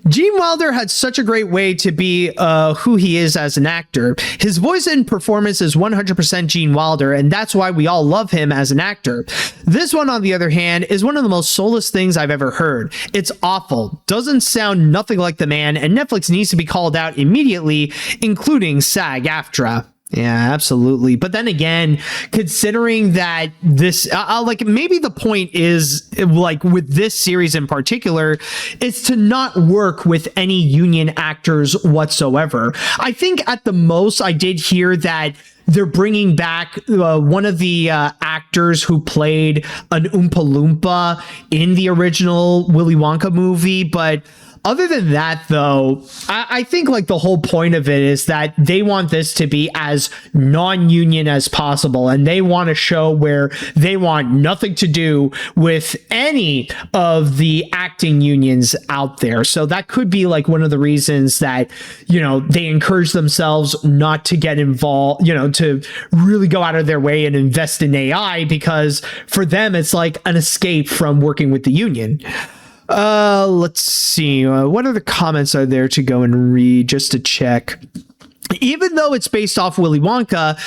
Gene Wilder had such a great way to be who he is as an actor. His voice and performance is 100% Gene Wilder, and that's why we all love him as an actor. This one, on the other hand, is one of the most soulless things I've ever heard. It's awful, doesn't sound nothing like the man, and Netflix needs to be called out immediately, including SAG-AFTRA. Yeah, absolutely. But then again, considering that this, like, maybe the point is, like, with this series in particular, is to not work with any union actors whatsoever. I think at the most, I did hear that they're bringing back one of the actors who played an Oompa Loompa in the original Willy Wonka movie, but other than that, though, I think like the whole point of it is that they want this to be as non-union as possible, and they want a show where they want nothing to do with any of the acting unions out there. So that could be like one of the reasons that, you know, they encourage themselves not to get involved, you know, to really go out of their way and invest in AI, because for them, it's like an escape from working with the union. Let's see. What other comments are there to go and read just to check? Even though it's based off Willy Wonka,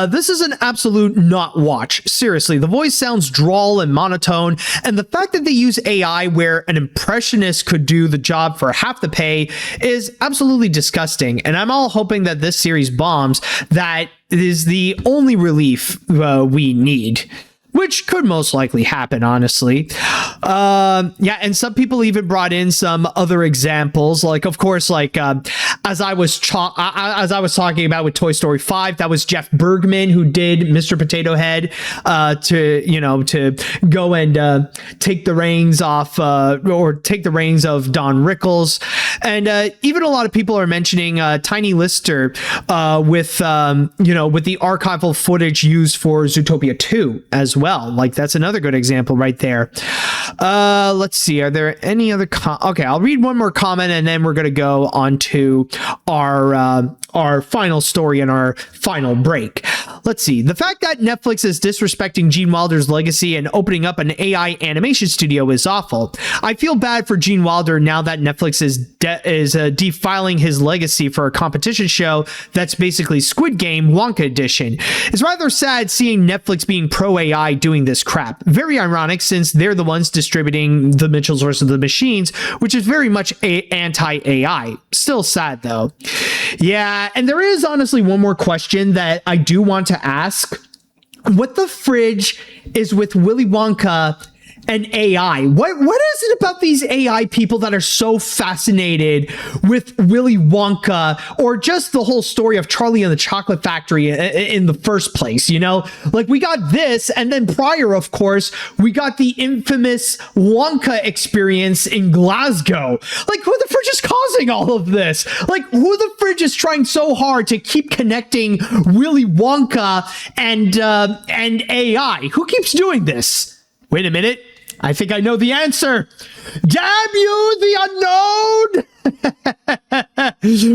this is an absolute not watch. Seriously, the voice sounds drawl and monotone, and the fact that they use AI where an impressionist could do the job for half the pay is absolutely disgusting. And I'm all hoping that this series bombs. That is the only relief we need. which could most likely happen, honestly. Yeah, and some people even brought in some other examples, like, of course, like as I was talking about with Toy Story 5, that was Jeff Bergman who did Mr. Potato Head to go and take the reins off or take the reins of Don Rickles, and even a lot of people are mentioning Tiny Lister with the archival footage used for Zootopia 2 as well. Like, that's another good example right there. Let's see, are there any other okay, I'll read one more comment and then we're gonna go on to our final story and our final break. Let's see. The fact that Netflix is disrespecting Gene Wilder's legacy and opening up an AI animation studio is awful. I feel bad for Gene Wilder now that Netflix is defiling his legacy for a competition show that's basically Squid Game Wonka edition. It's rather sad seeing Netflix being pro-AI doing this crap. Very ironic since they're the ones distributing The Mitchells vs. the Machines, which is very much anti-AI. Still sad though. Yeah, and there is honestly one more question that I do want to ask. What the fridge is with Willy Wonka and AI? What is it about these AI people that are so fascinated with Willy Wonka, or just the whole story of Charlie and the Chocolate Factory in the first place? You know, like, we got this, and then prior, of course, we got the infamous Wonka experience in Glasgow. Like, who the fridge is causing all of this? Like, who the fridge is trying so hard to keep connecting Willy Wonka and AI? Who keeps doing this? Wait a minute. I think I know the answer. Damn you, the unknown!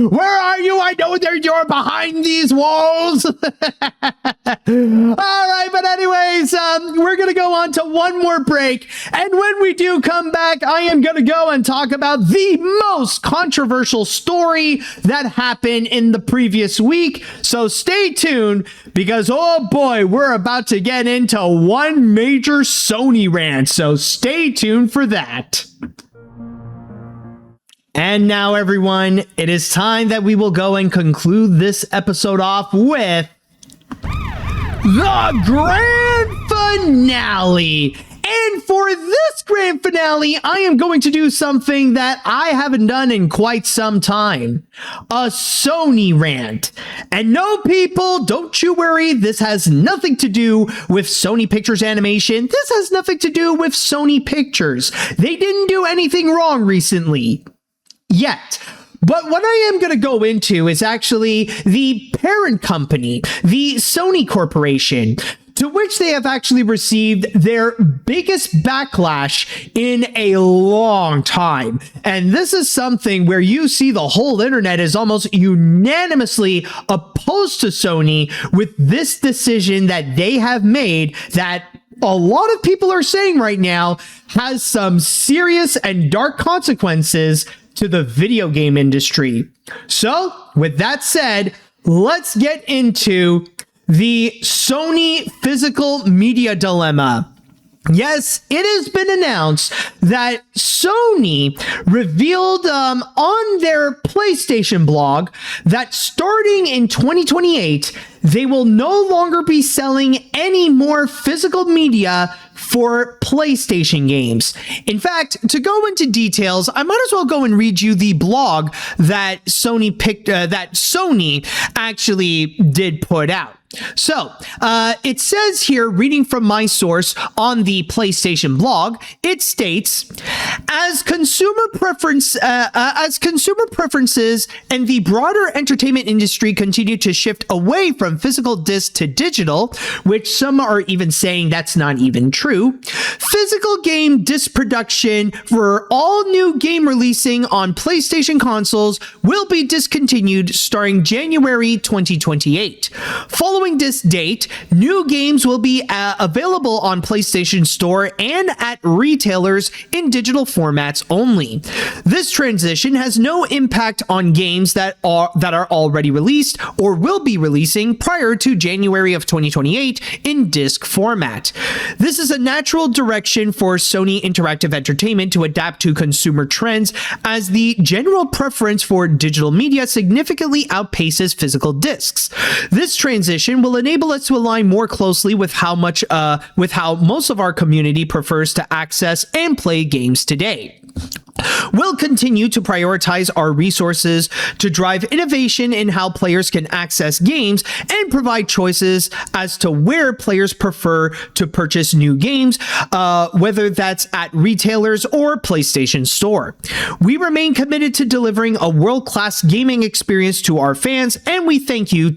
Where are you? I know that you're behind these walls. All right, but anyways, we're going to go on to one more break. And when we do come back, I am going to go and talk about the most controversial story that happened in the previous week. So stay tuned, because, oh boy, we're about to get into one major Sony rant. So stay tuned for that. And now, everyone, it is time that we will go and conclude this episode off with the grand finale. And for this grand finale, I am going to do something that I haven't done in quite some time. A Sony rant. And no, people, don't you worry. This has nothing to do with Sony Pictures Animation. This has nothing to do with Sony Pictures. They didn't do anything wrong recently. Yet. But what I am going to go into is actually the parent company, the Sony Corporation, to which they have actually received their biggest backlash in a long time. And this is something where you see the whole internet is almost unanimously opposed to Sony with this decision that they have made, that a lot of people are saying right now has some serious and dark consequences to the video game industry. So, with that said, let's get into the Sony physical media dilemma. Yes, it has been announced that Sony revealed on their PlayStation blog that starting in 2028, they will no longer be selling any more physical media for PlayStation games. In fact, to go into details, I might as well go and read you the blog that Sony actually did put out. So, it says here, reading from my source on the PlayStation blog, it states, as consumer preferences and the broader entertainment industry continue to shift away from physical disc to digital, which some are even saying that's not even true, physical game disc production for all new game releasing on PlayStation consoles will be discontinued starting January 2028. Following this date, new games will be available on PlayStation Store and at retailers in digital formats only. This transition has no impact on games that are already released or will be releasing prior to January of 2028 in disc format. This is a natural direction for Sony Interactive Entertainment to adapt to consumer trends, as the general preference for digital media significantly outpaces physical discs. This transition integration will enable us to align more closely with how most of our community prefers to access and play games today. We'll continue to prioritize our resources to drive innovation in how players can access games and provide choices as to where players prefer to purchase new games, whether that's at retailers or PlayStation Store. We remain committed to delivering a world-class gaming experience to our fans, and we thank you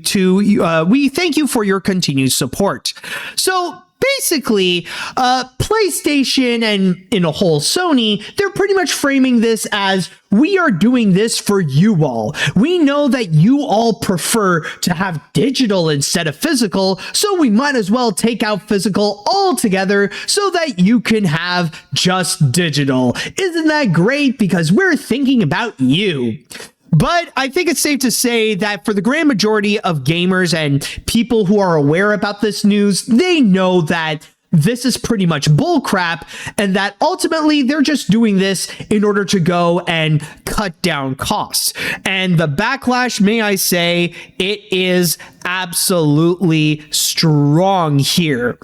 for your continued support. So basically, PlayStation and in a whole Sony, they're pretty much framing this as, we are doing this for you all. We know that you all prefer to have digital instead of physical, so we might as well take out physical altogether so that you can have just digital. Isn't that great? Because we're thinking about you. But I think it's safe to say that for the grand majority of gamers and people who are aware about this news, they know that this is pretty much bullcrap, and that ultimately they're just doing this in order to go and cut down costs. And the backlash, may I say, it is absolutely strong here.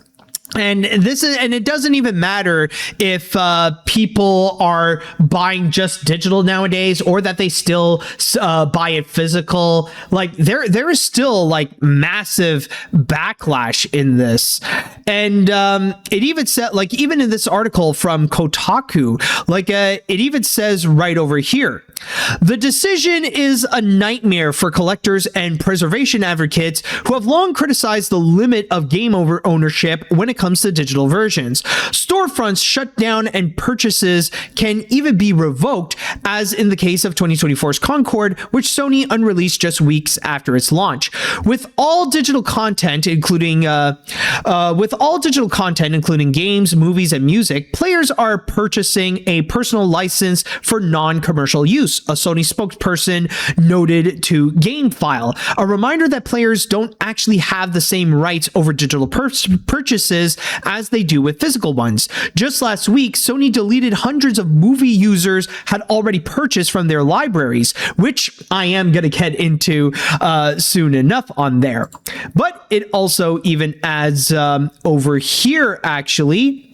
And it doesn't even matter if people are buying just digital nowadays, or that they still buy it physical. Like there is still like massive backlash in this. And it even said, like, even in this article from Kotaku, like it even says right over here, the decision is a nightmare for collectors and preservation advocates who have long criticized the limit of game ownership when it comes to digital versions. Storefronts shut down and purchases can even be revoked, as in the case of 2024's Concord, which Sony unreleased just weeks after its launch. With all digital content, including games, movies, and music, players are purchasing a personal license for non-commercial use, a Sony spokesperson noted to GameFile. A reminder that players don't actually have the same rights over digital purchases as they do with physical ones. Just last week, Sony deleted hundreds of movie users had already purchased from their libraries, which I am going to get into soon enough on there. But it also even adds over here, actually,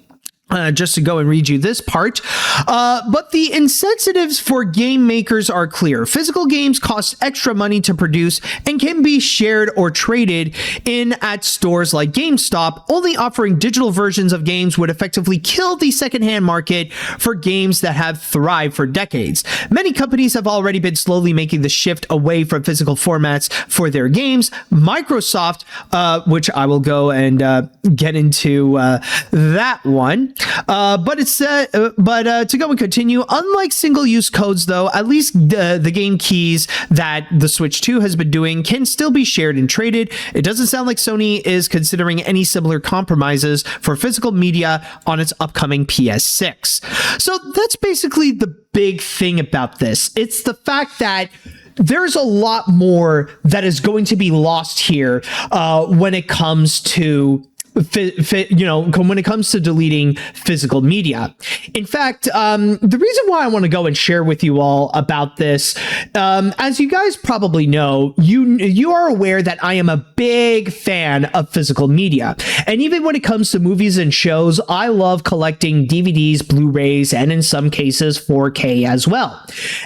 just to go and read you this part. But the incentives for game makers are clear. Physical games cost extra money to produce and can be shared or traded in at stores like GameStop. Only offering digital versions of games would effectively kill the secondhand market for games that have thrived for decades. Many companies have already been slowly making the shift away from physical formats for their games. Microsoft, which I will go and get into that one. But to go and continue, unlike single-use codes, though, at least the game keys that the Switch 2 has been doing can still be shared and traded. It doesn't sound like Sony is considering any similar compromises for physical media on its upcoming PS6. So that's basically the big thing about this. It's the fact that there's a lot more that is going to be lost here when it comes to when it comes to deleting physical media. In fact, the reason why I want to go and share with you all about this, as you guys probably know, you are aware that I am a big fan of physical media. And even when it comes to movies and shows, I love collecting DVDs, Blu-rays, and in some cases 4K as well.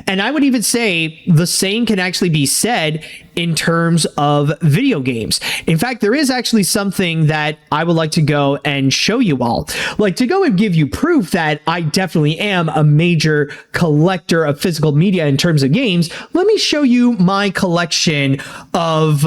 And I would even say the same can actually be said in terms of video games. In fact, there is actually something that I would like to go and show you all. Like, to go and give you proof that I definitely am a major collector of physical media in terms of games, let me show you my collection of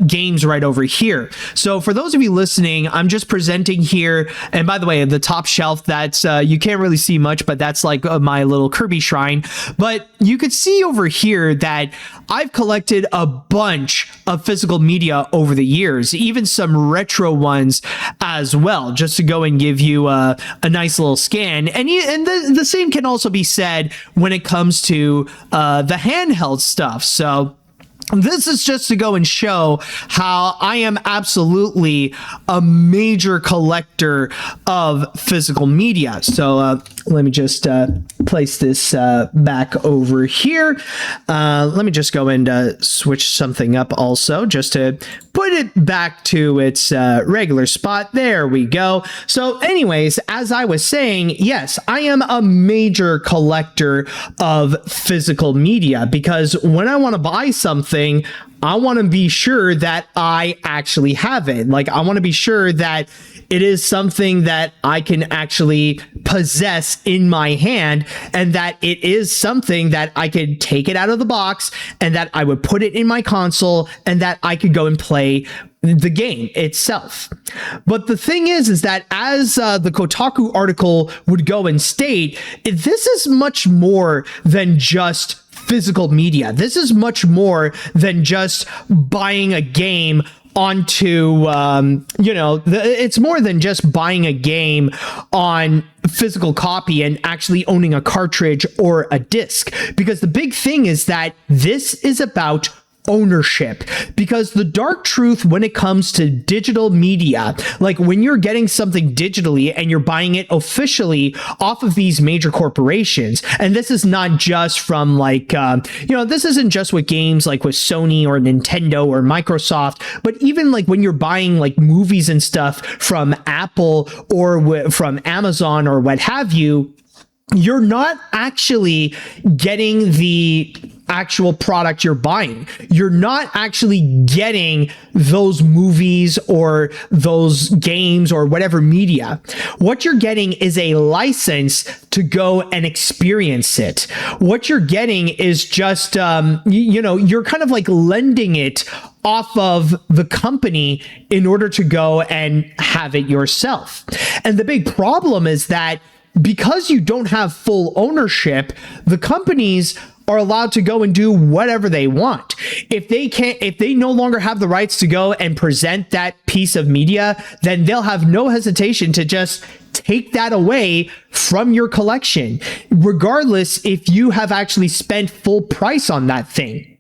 games right over here. So for those of you listening, I'm just presenting here, and by the way, the top shelf, that's you can't really see much, but that's like my little Kirby shrine. But you could see over here that I've collected a bunch of physical media over the years, even some retro ones as well, just to go and give you a nice little scan. And the same can also be said when it comes to the handheld stuff. So this is just to go and show how I am absolutely a major collector of physical media. So let me just place this back over here. Let me just go and switch something up also, just to put it back to its regular spot. There we go. So anyways, as I was saying, yes, I am a major collector of physical media, because when I want to buy something, I want to be sure that I actually have it. Like, I want to be sure that it is something that I can actually possess in my hand, and that it is something that I could take it out of the box and that I would put it in my console and that I could go and play the game itself. But the thing is that as the Kotaku article would go and state, this is much more than just physical media. This is much more than just buying a game onto, it's more than just buying a game on physical copy and actually owning a cartridge or a disc. Because the big thing is that this is about ownership, because the dark truth when it comes to digital media, like when you're getting something digitally and you're buying it officially off of these major corporations, and this is not just from this isn't just with games like with Sony or Nintendo or Microsoft, but even like when you're buying like movies and stuff from Apple or from Amazon or what have you, you're not actually getting the actual product you're buying. You're not actually getting those movies or those games or whatever media. What you're getting is a license to go and experience it. What you're getting is just, you're kind of like lending it off of the company in order to go and have it yourself. And the big problem is that because you don't have full ownership, the companies are allowed to go and do whatever they want. If they no longer have the rights to go and present that piece of media, then they'll have no hesitation to just take that away from your collection, regardless if you have actually spent full price on that thing.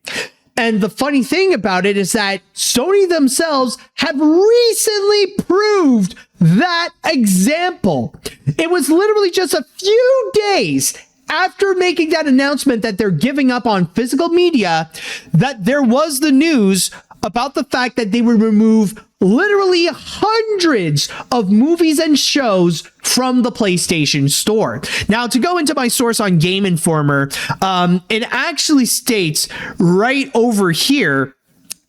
And the funny thing about it is that Sony themselves have recently proved that example. It was literally just a few days after making that announcement that they're giving up on physical media that there was the news about the fact that they would remove literally hundreds of movies and shows from the PlayStation Store. Now, to go into my source on Game Informer, it actually states right over here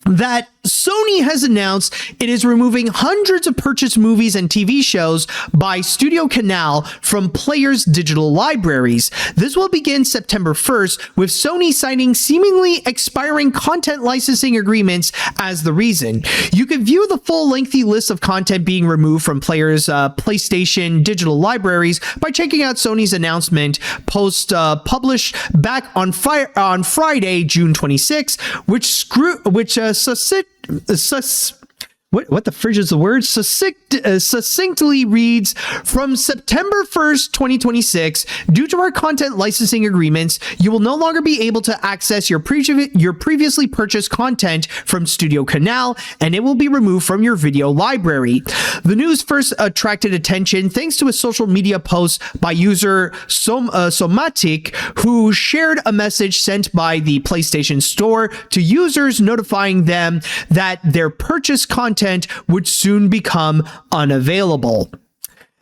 that Sony has announced it is removing hundreds of purchased movies and TV shows by Studio Canal from players' digital libraries. This will begin September 1st, with Sony citing seemingly expiring content licensing agreements as the reason. You can view the full lengthy list of content being removed from players' PlayStation digital libraries by checking out Sony's announcement post published back on Friday, June 26, what the fridge is the word? Succinctly reads, from September 1st, 2026, due to our content licensing agreements, you will no longer be able to access your previously purchased content from Studio Canal, and it will be removed from your video library. The news first attracted attention thanks to a social media post by user Somatic, who shared a message sent by the PlayStation Store to users notifying them that their purchased content would soon become unavailable.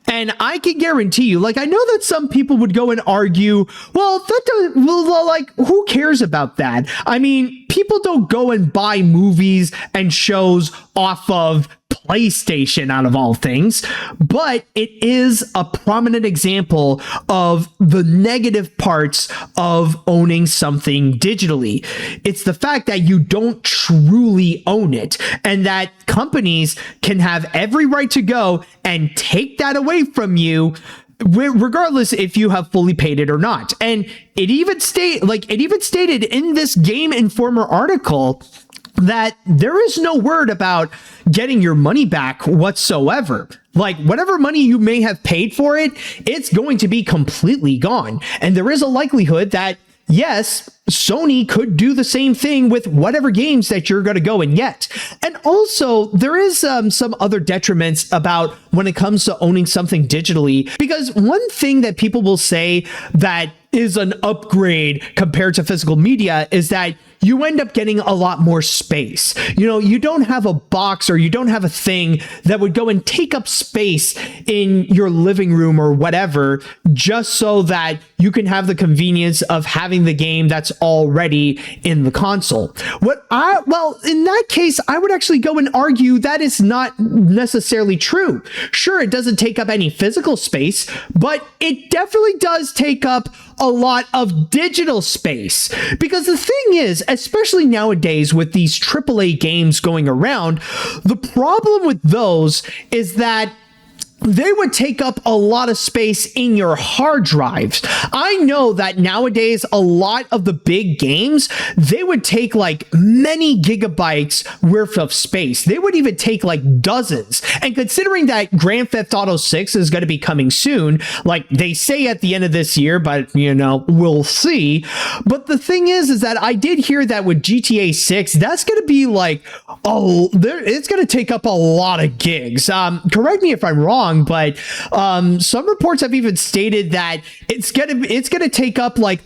And I can guarantee you, I know that some people would go and argue, who cares about that? I mean, people don't go and buy movies and shows off of PlayStation, out of all things, but it is a prominent example of the negative parts of owning something digitally. It's the fact that you don't truly own it, and that companies can have every right to go and take that away from you, regardless if you have fully paid it or not. And it even stated in this Game Informer article that there is no word about getting your money back whatsoever. Whatever money you may have paid for it, it's going to be completely gone. And there is a likelihood that yes, Sony could do the same thing with whatever games that you're going to go and get. And also, there is some other detriments about when it comes to owning something digitally, because one thing that people will say that is an upgrade compared to physical media is that you end up getting a lot more space. You know, you don't have a box or you don't have a thing that would go and take up space in your living room or whatever, just so that you can have the convenience of having the game that's already in the console. Well, in that case, I would actually go and argue that is not necessarily true. Sure, it doesn't take up any physical space, but it definitely does take up a lot of digital space. Because the thing is, especially nowadays with these AAA games going around, the problem with those is that they would take up a lot of space in your hard drives. I know that nowadays, a lot of the big games, they would take like many gigabytes worth of space. They would even take like dozens. And considering that Grand Theft Auto 6 is going to be coming soon, like they say at the end of this year, but you know, we'll see. But the thing is that I did hear that with GTA 6, that's going to be like, it's going to take up a lot of gigs. Correct me if I'm wrong, but some reports have even stated that it's gonna take up like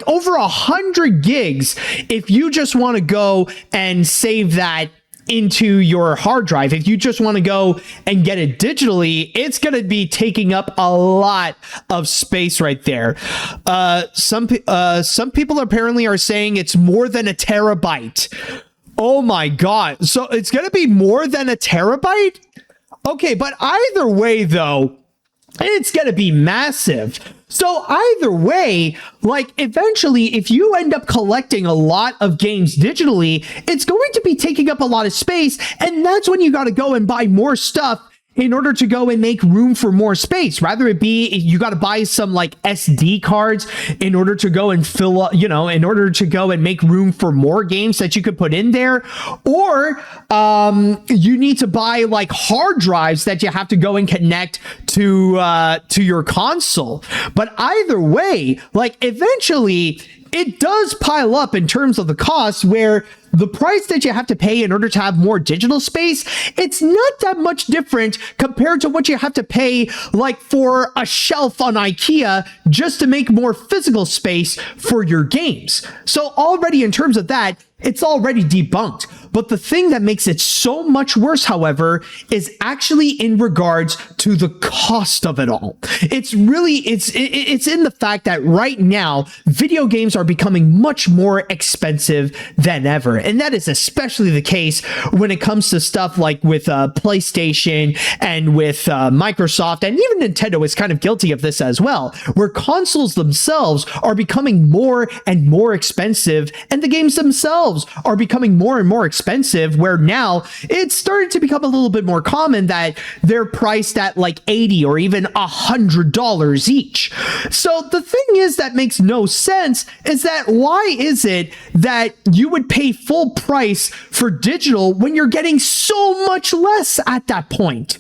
over 100 gigs if you just want to go and save that into your hard drive. If you just want to go and get it digitally, it's going to be taking up a lot of space right there. Some people apparently are saying it's more than a terabyte. Oh my God. So it's going to be more than a terabyte? Okay, but either way, though, it's going to be massive. So either way, like eventually, if you end up collecting a lot of games digitally, it's going to be taking up a lot of space. And that's when you got to go and buy more stuff in order to go and make room for more space. Rather it be, you got to buy some like SD cards in order to go and fill up, in order to go and make room for more games that you could put in there. Or you need to buy like hard drives that you have to go and connect to your console. But either way, like eventually it does pile up in terms of the cost, where the price that you have to pay in order to have more digital space, it's not that much different compared to what you have to pay like for a shelf on IKEA just to make more physical space for your games. So already in terms of that, it's already debunked. But the thing that makes it so much worse, however, is actually in regards to the cost of it all. It's really, it's in the fact that right now, video games are becoming much more expensive than ever. And that is especially the case when it comes to stuff like with PlayStation and with Microsoft, and even Nintendo is kind of guilty of this as well, where consoles themselves are becoming more and more expensive, and the games themselves are becoming more and more expensive, where now it's starting to become a little bit more common that they're priced at like $80 or even $100 each. So the thing is that makes no sense is that why is it that you would pay full price for digital when you're getting so much less at that point?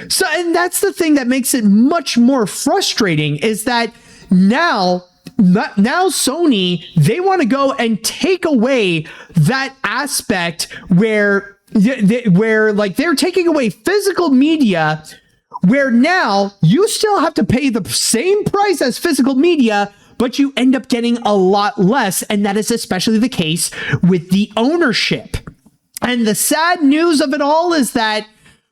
So, and that's the thing that makes it much more frustrating, is that now Sony, they want to go and take away that aspect where like they're taking away physical media, where now you still have to pay the same price as physical media, but you end up getting a lot less. And that is especially the case with the ownership. And the sad news of it all is that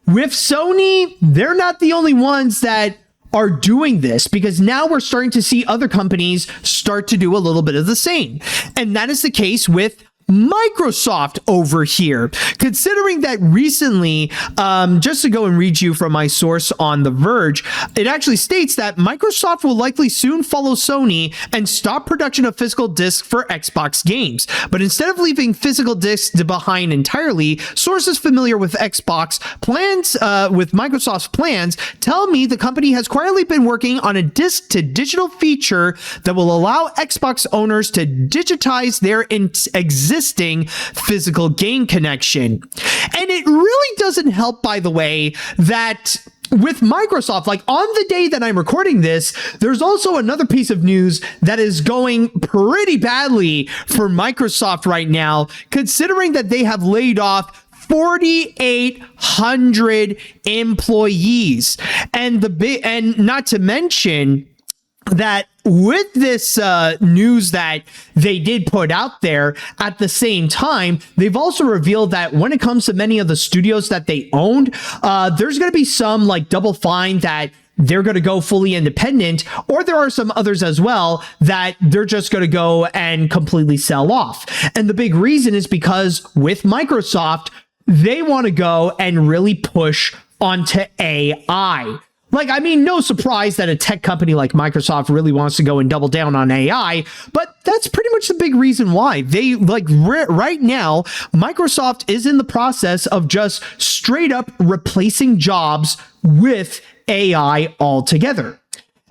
with Sony, they're not the only ones that are doing this, because now we're starting to see other companies start to do a little bit of the same. And that is the case with Microsoft over here, considering that recently, just to go and read you from my source on The Verge, it actually states that Microsoft will likely soon follow Sony and stop production of physical discs for Xbox games. But instead of leaving physical discs behind entirely, sources familiar with Xbox plans, with Microsoft's plans, tell me the company has quietly been working on a disc to digital feature that will allow Xbox owners to digitize their existing physical game connection. And it really doesn't help, by the way, that with Microsoft, like on the day that I'm recording this, there's also another piece of news that is going pretty badly for Microsoft right now, considering that they have laid off 4,800 employees. And not to mention that with this news that they did put out there, at the same time, they've also revealed that when it comes to many of the studios that they owned, there's going to be some like double fine that they're going to go fully independent, or there are some others as well that they're just going to go and completely sell off. And the big reason is because with Microsoft, they want to go and really push onto AI. Like, I mean, no surprise that a tech company like Microsoft really wants to go and double down on AI, but that's pretty much the big reason why. They, like, right now, Microsoft is in the process of just straight up replacing jobs with AI altogether.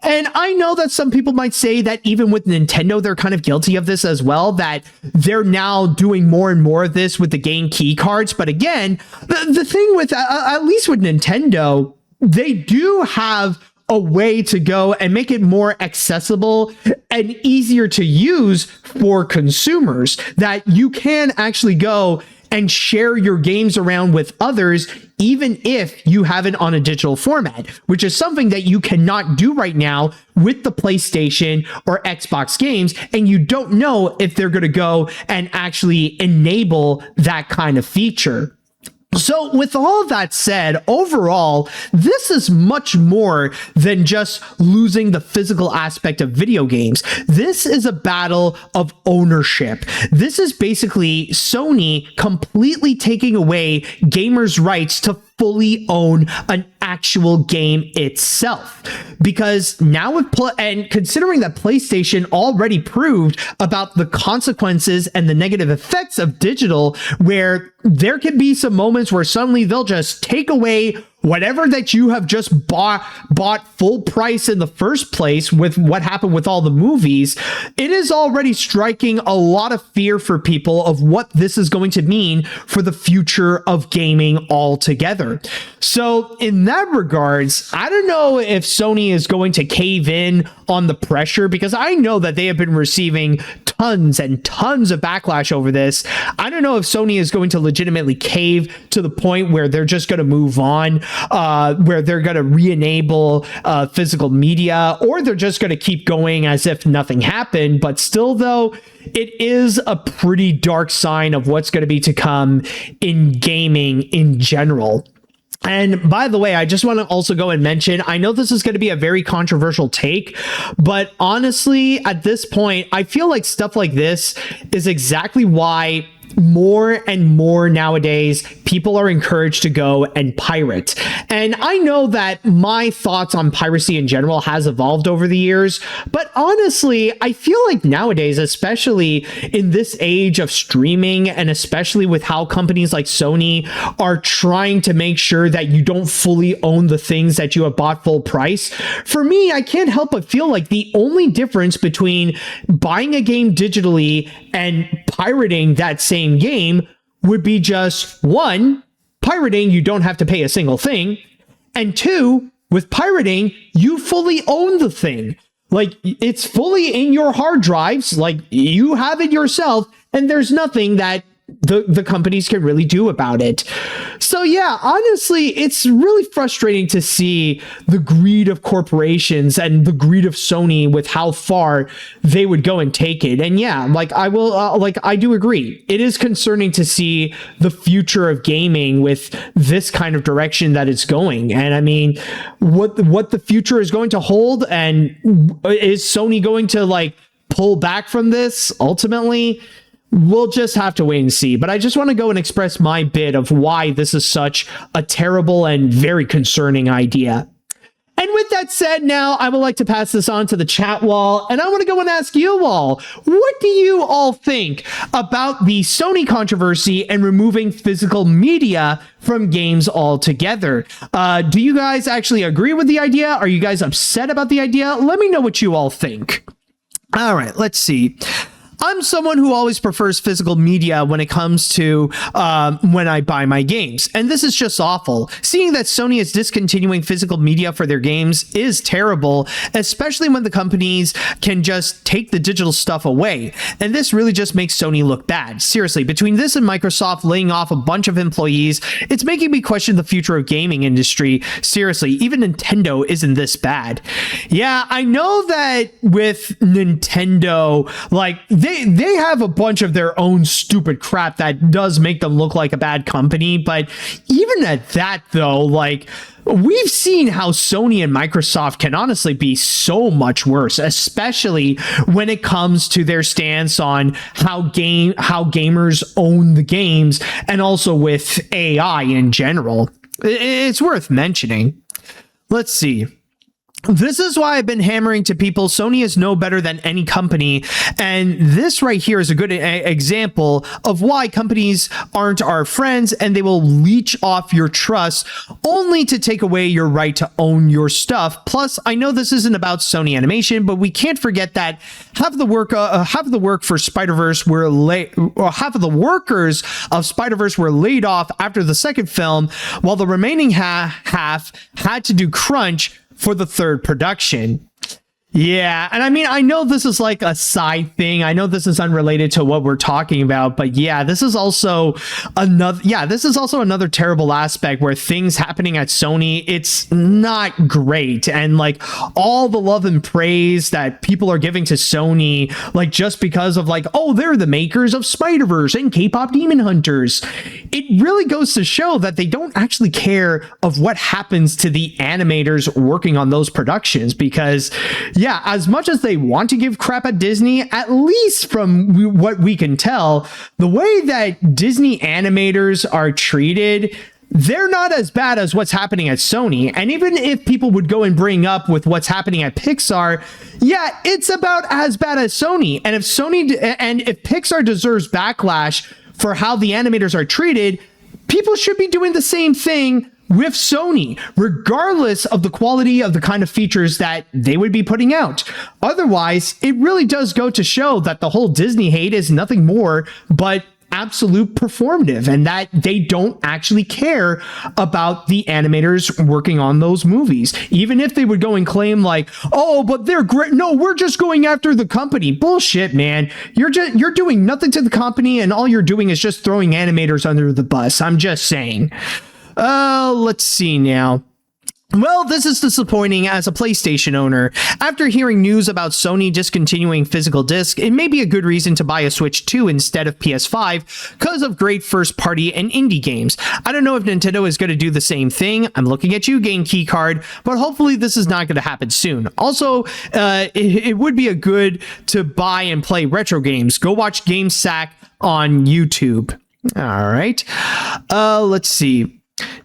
And I know that some people might say that even with Nintendo, they're kind of guilty of this as well, that they're now doing more and more of this with the game key cards. But again, the thing with, at least with Nintendo, they do have a way to go and make it more accessible and easier to use for consumers, that you can actually go and share your games around with others, even if you have it on a digital format, which is something that you cannot do right now with the PlayStation or Xbox games. And you don't know if they're going to go and actually enable that kind of feature. So with all of that said, overall, this is much more than just losing the physical aspect of video games. This is a battle of ownership. This is basically Sony completely taking away gamers' rights to fully own an actual game itself. Because now with and considering that PlayStation already proved about the consequences and the negative effects of digital, where there can be some moments where suddenly they'll just take away whatever that you have just bought full price in the first place with what happened with all the movies, it is already striking a lot of fear for people of what this is going to mean for the future of gaming altogether. So in that regards, I don't know if Sony is going to cave in on the pressure, because I know that they have been receiving tons and tons of backlash over this. I don't know if Sony is going to legitimately cave to the point where they're just going to move on, where they're going to re-enable physical media, or they're just going to keep going as if nothing happened. But still, though, it is a pretty dark sign of what's going to be to come in gaming in general. And by the way, I just want to also go and mention, I know this is going to be a very controversial take, but honestly, at this point, I feel like stuff like this is exactly why more and more nowadays people are encouraged to go and pirate. And I know that my thoughts on piracy in general has evolved over the years, but honestly, I feel like nowadays, especially in this age of streaming, and especially with how companies like Sony are trying to make sure that you don't fully own the things that you have bought full price, for me, I can't help but feel like the only difference between buying a game digitally and pirating that same game would be just, one, pirating, you don't have to pay a single thing, and two, with pirating, you fully own the thing. Like, it's fully in your hard drives, like you have it yourself, and there's nothing that the companies can really do about it. So yeah, honestly, it's really frustrating to see the greed of corporations and the greed of Sony with how far they would go and take it. And yeah, like I do agree. It is concerning to see the future of gaming with this kind of direction that it's going. And I mean, what the future is going to hold, and is Sony going to like pull back from this ultimately? We'll just have to wait and see. But I just want to go and express my bit of why this is such a terrible and very concerning idea. And with that said, now I would like to pass this on to the chat wall, and I want to go and ask you all, what do you all think about the Sony controversy and removing physical media from games altogether? Do you guys actually agree with the idea? Are you guys upset about the idea? Let me know what you all think. All right, let's see. I'm someone who always prefers physical media when it comes to when I buy my games. And this is just awful. Seeing that Sony is discontinuing physical media for their games is terrible, especially when the companies can just take the digital stuff away. And this really just makes Sony look bad. Seriously, between this and Microsoft laying off a bunch of employees, it's making me question the future of gaming industry. Seriously, even Nintendo isn't this bad. Yeah, I know that with Nintendo, like they have a bunch of their own stupid crap that does make them look like a bad company, but even at that though, like we've seen how Sony and Microsoft can honestly be so much worse, especially when it comes to their stance on how gamers own the games and also with AI in general. It's worth mentioning. Let's see. This is why I've been hammering to people, Sony is no better than any company. And this right here is a good example of why companies aren't our friends and they will leech off your trust only to take away your right to own your stuff. Plus, I know this isn't about Sony Animation, but we can't forget that half of the work for Spider-Verse were half of the workers of Spider-Verse were laid off after the second film, while the remaining half had to do crunch for the third production. Yeah, and I mean, I know this is like a side thing. I know this is unrelated to what we're talking about, but yeah, this is also another terrible aspect where things happening at Sony, it's not great. And like all the love and praise that people are giving to Sony, like just because of like, oh, they're the makers of Spider-Verse and K-pop Demon Hunters. It really goes to show that they don't actually care of what happens to the animators working on those productions, because yeah, as much as they want to give crap at Disney, at least from what we can tell, the way that Disney animators are treated, they're not as bad as what's happening at Sony. And even if people would go and bring up with what's happening at Pixar, yeah, it's about as bad as Sony. And if Pixar deserves backlash for how the animators are treated, people should be doing the same thing with Sony, regardless of the quality of the kind of features that they would be putting out. Otherwise, it really does go to show that the whole Disney hate is nothing more but absolute performative, and that they don't actually care about the animators working on those movies. Even if they would go and claim like, oh, but they're great. No, we're just going after the company. Bullshit, man. You're doing nothing to the company, and all you're doing is just throwing animators under the bus. I'm just saying. Let's see now. Well, this is disappointing as a PlayStation owner. After hearing news about Sony discontinuing physical disc, it may be a good reason to buy a Switch 2 instead of PS5 because of great first-party and indie games. I don't know if Nintendo is going to do the same thing. I'm looking at you, Game Keycard, but hopefully this is not going to happen soon. Also, it would be a good to buy and play retro games. Go watch GameSack on YouTube. All right. Let's see.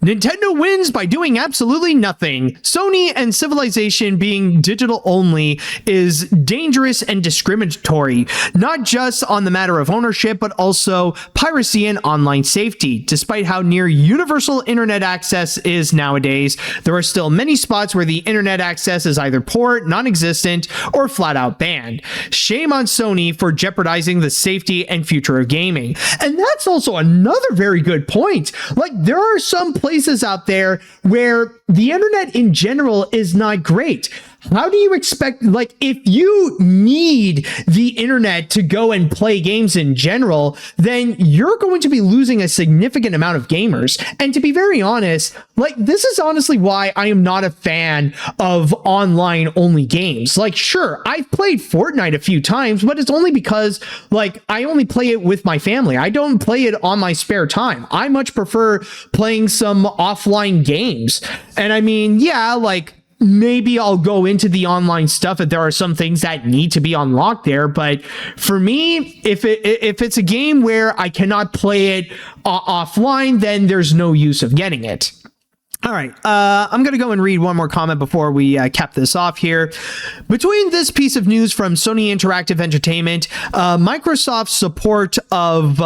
Nintendo wins by doing absolutely nothing. Sony and Civilization being digital only is dangerous and discriminatory, not just on the matter of ownership, but also piracy and online safety. Despite how near universal internet access is nowadays, there are still many spots where the internet access is either poor, non-existent, or flat out banned. Shame on Sony for jeopardizing the safety and future of gaming. And that's also another very good point. Like, there are some places out there where the internet in general is not great. How do you expect, like, if you need the internet to go and play games in general, then you're going to be losing a significant amount of gamers. And to be very honest, like, this is honestly why I am not a fan of online only games. Like, sure, I've played Fortnite a few times, but it's only because, like, I only play it with my family. I don't play it on my spare time. I much prefer playing some offline games. And I mean, yeah, like, maybe I'll go into the online stuff if there are some things that need to be unlocked there. But for me, if it's a game where I cannot play it offline, then there's no use of getting it. All right, I'm going to go and read one more comment before we cap this off here. Between this piece of news from Sony Interactive Entertainment, Microsoft's support of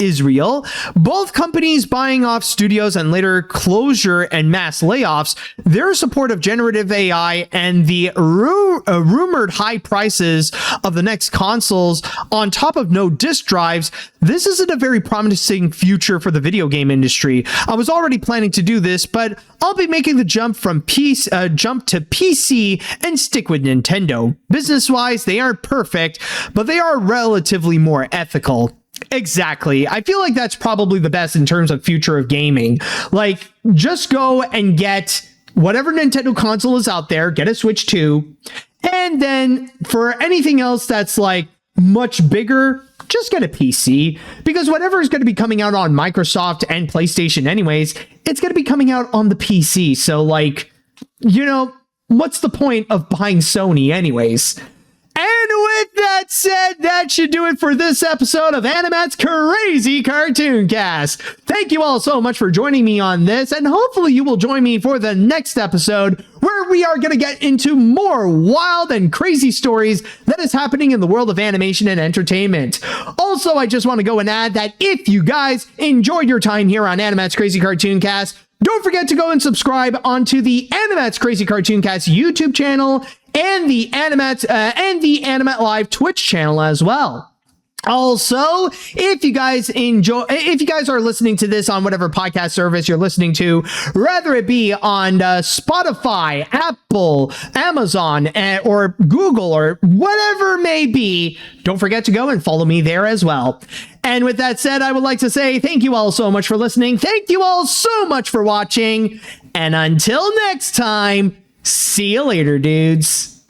Israel. Both companies buying off studios and later closure and mass layoffs. Their support of generative AI and the rumored high prices of the next consoles on top of no disk drives, this isn't a very promising future for the video game industry. I was already planning to do this, but I'll be making the jump to PC and stick with Nintendo. Business-wise, they aren't perfect, but they are relatively more ethical. Exactly. I feel like that's probably the best in terms of future of gaming. Like, just go and get whatever Nintendo console is out there, get a Switch 2, and then for anything else that's like much bigger, just get a PC, because whatever is going to be coming out on Microsoft and PlayStation anyways, it's going to be coming out on the PC. So like, you know, what's the point of buying Sony anyways? And with that said, that should do it for this episode of AniMat's Crazy Cartoon Cast. Thank you all so much for joining me on this, and hopefully you will join me for the next episode where we are going to get into more wild and crazy stories that is happening in the world of animation and entertainment. Also, I just want to go and add that if you guys enjoyed your time here on AniMat's Crazy Cartoon Cast, don't forget to go and subscribe onto the AniMat's Crazy Cartoon Cast YouTube channel and the Animat Live Twitch channel as well. Also, if you guys are listening to this on whatever podcast service you're listening to, whether it be on Spotify, Apple, Amazon, or Google, or whatever it may be, don't forget to go and follow me there as well. And with that said, I would like to say thank you all so much for listening. Thank you all so much for watching. And until next time, see you later, dudes.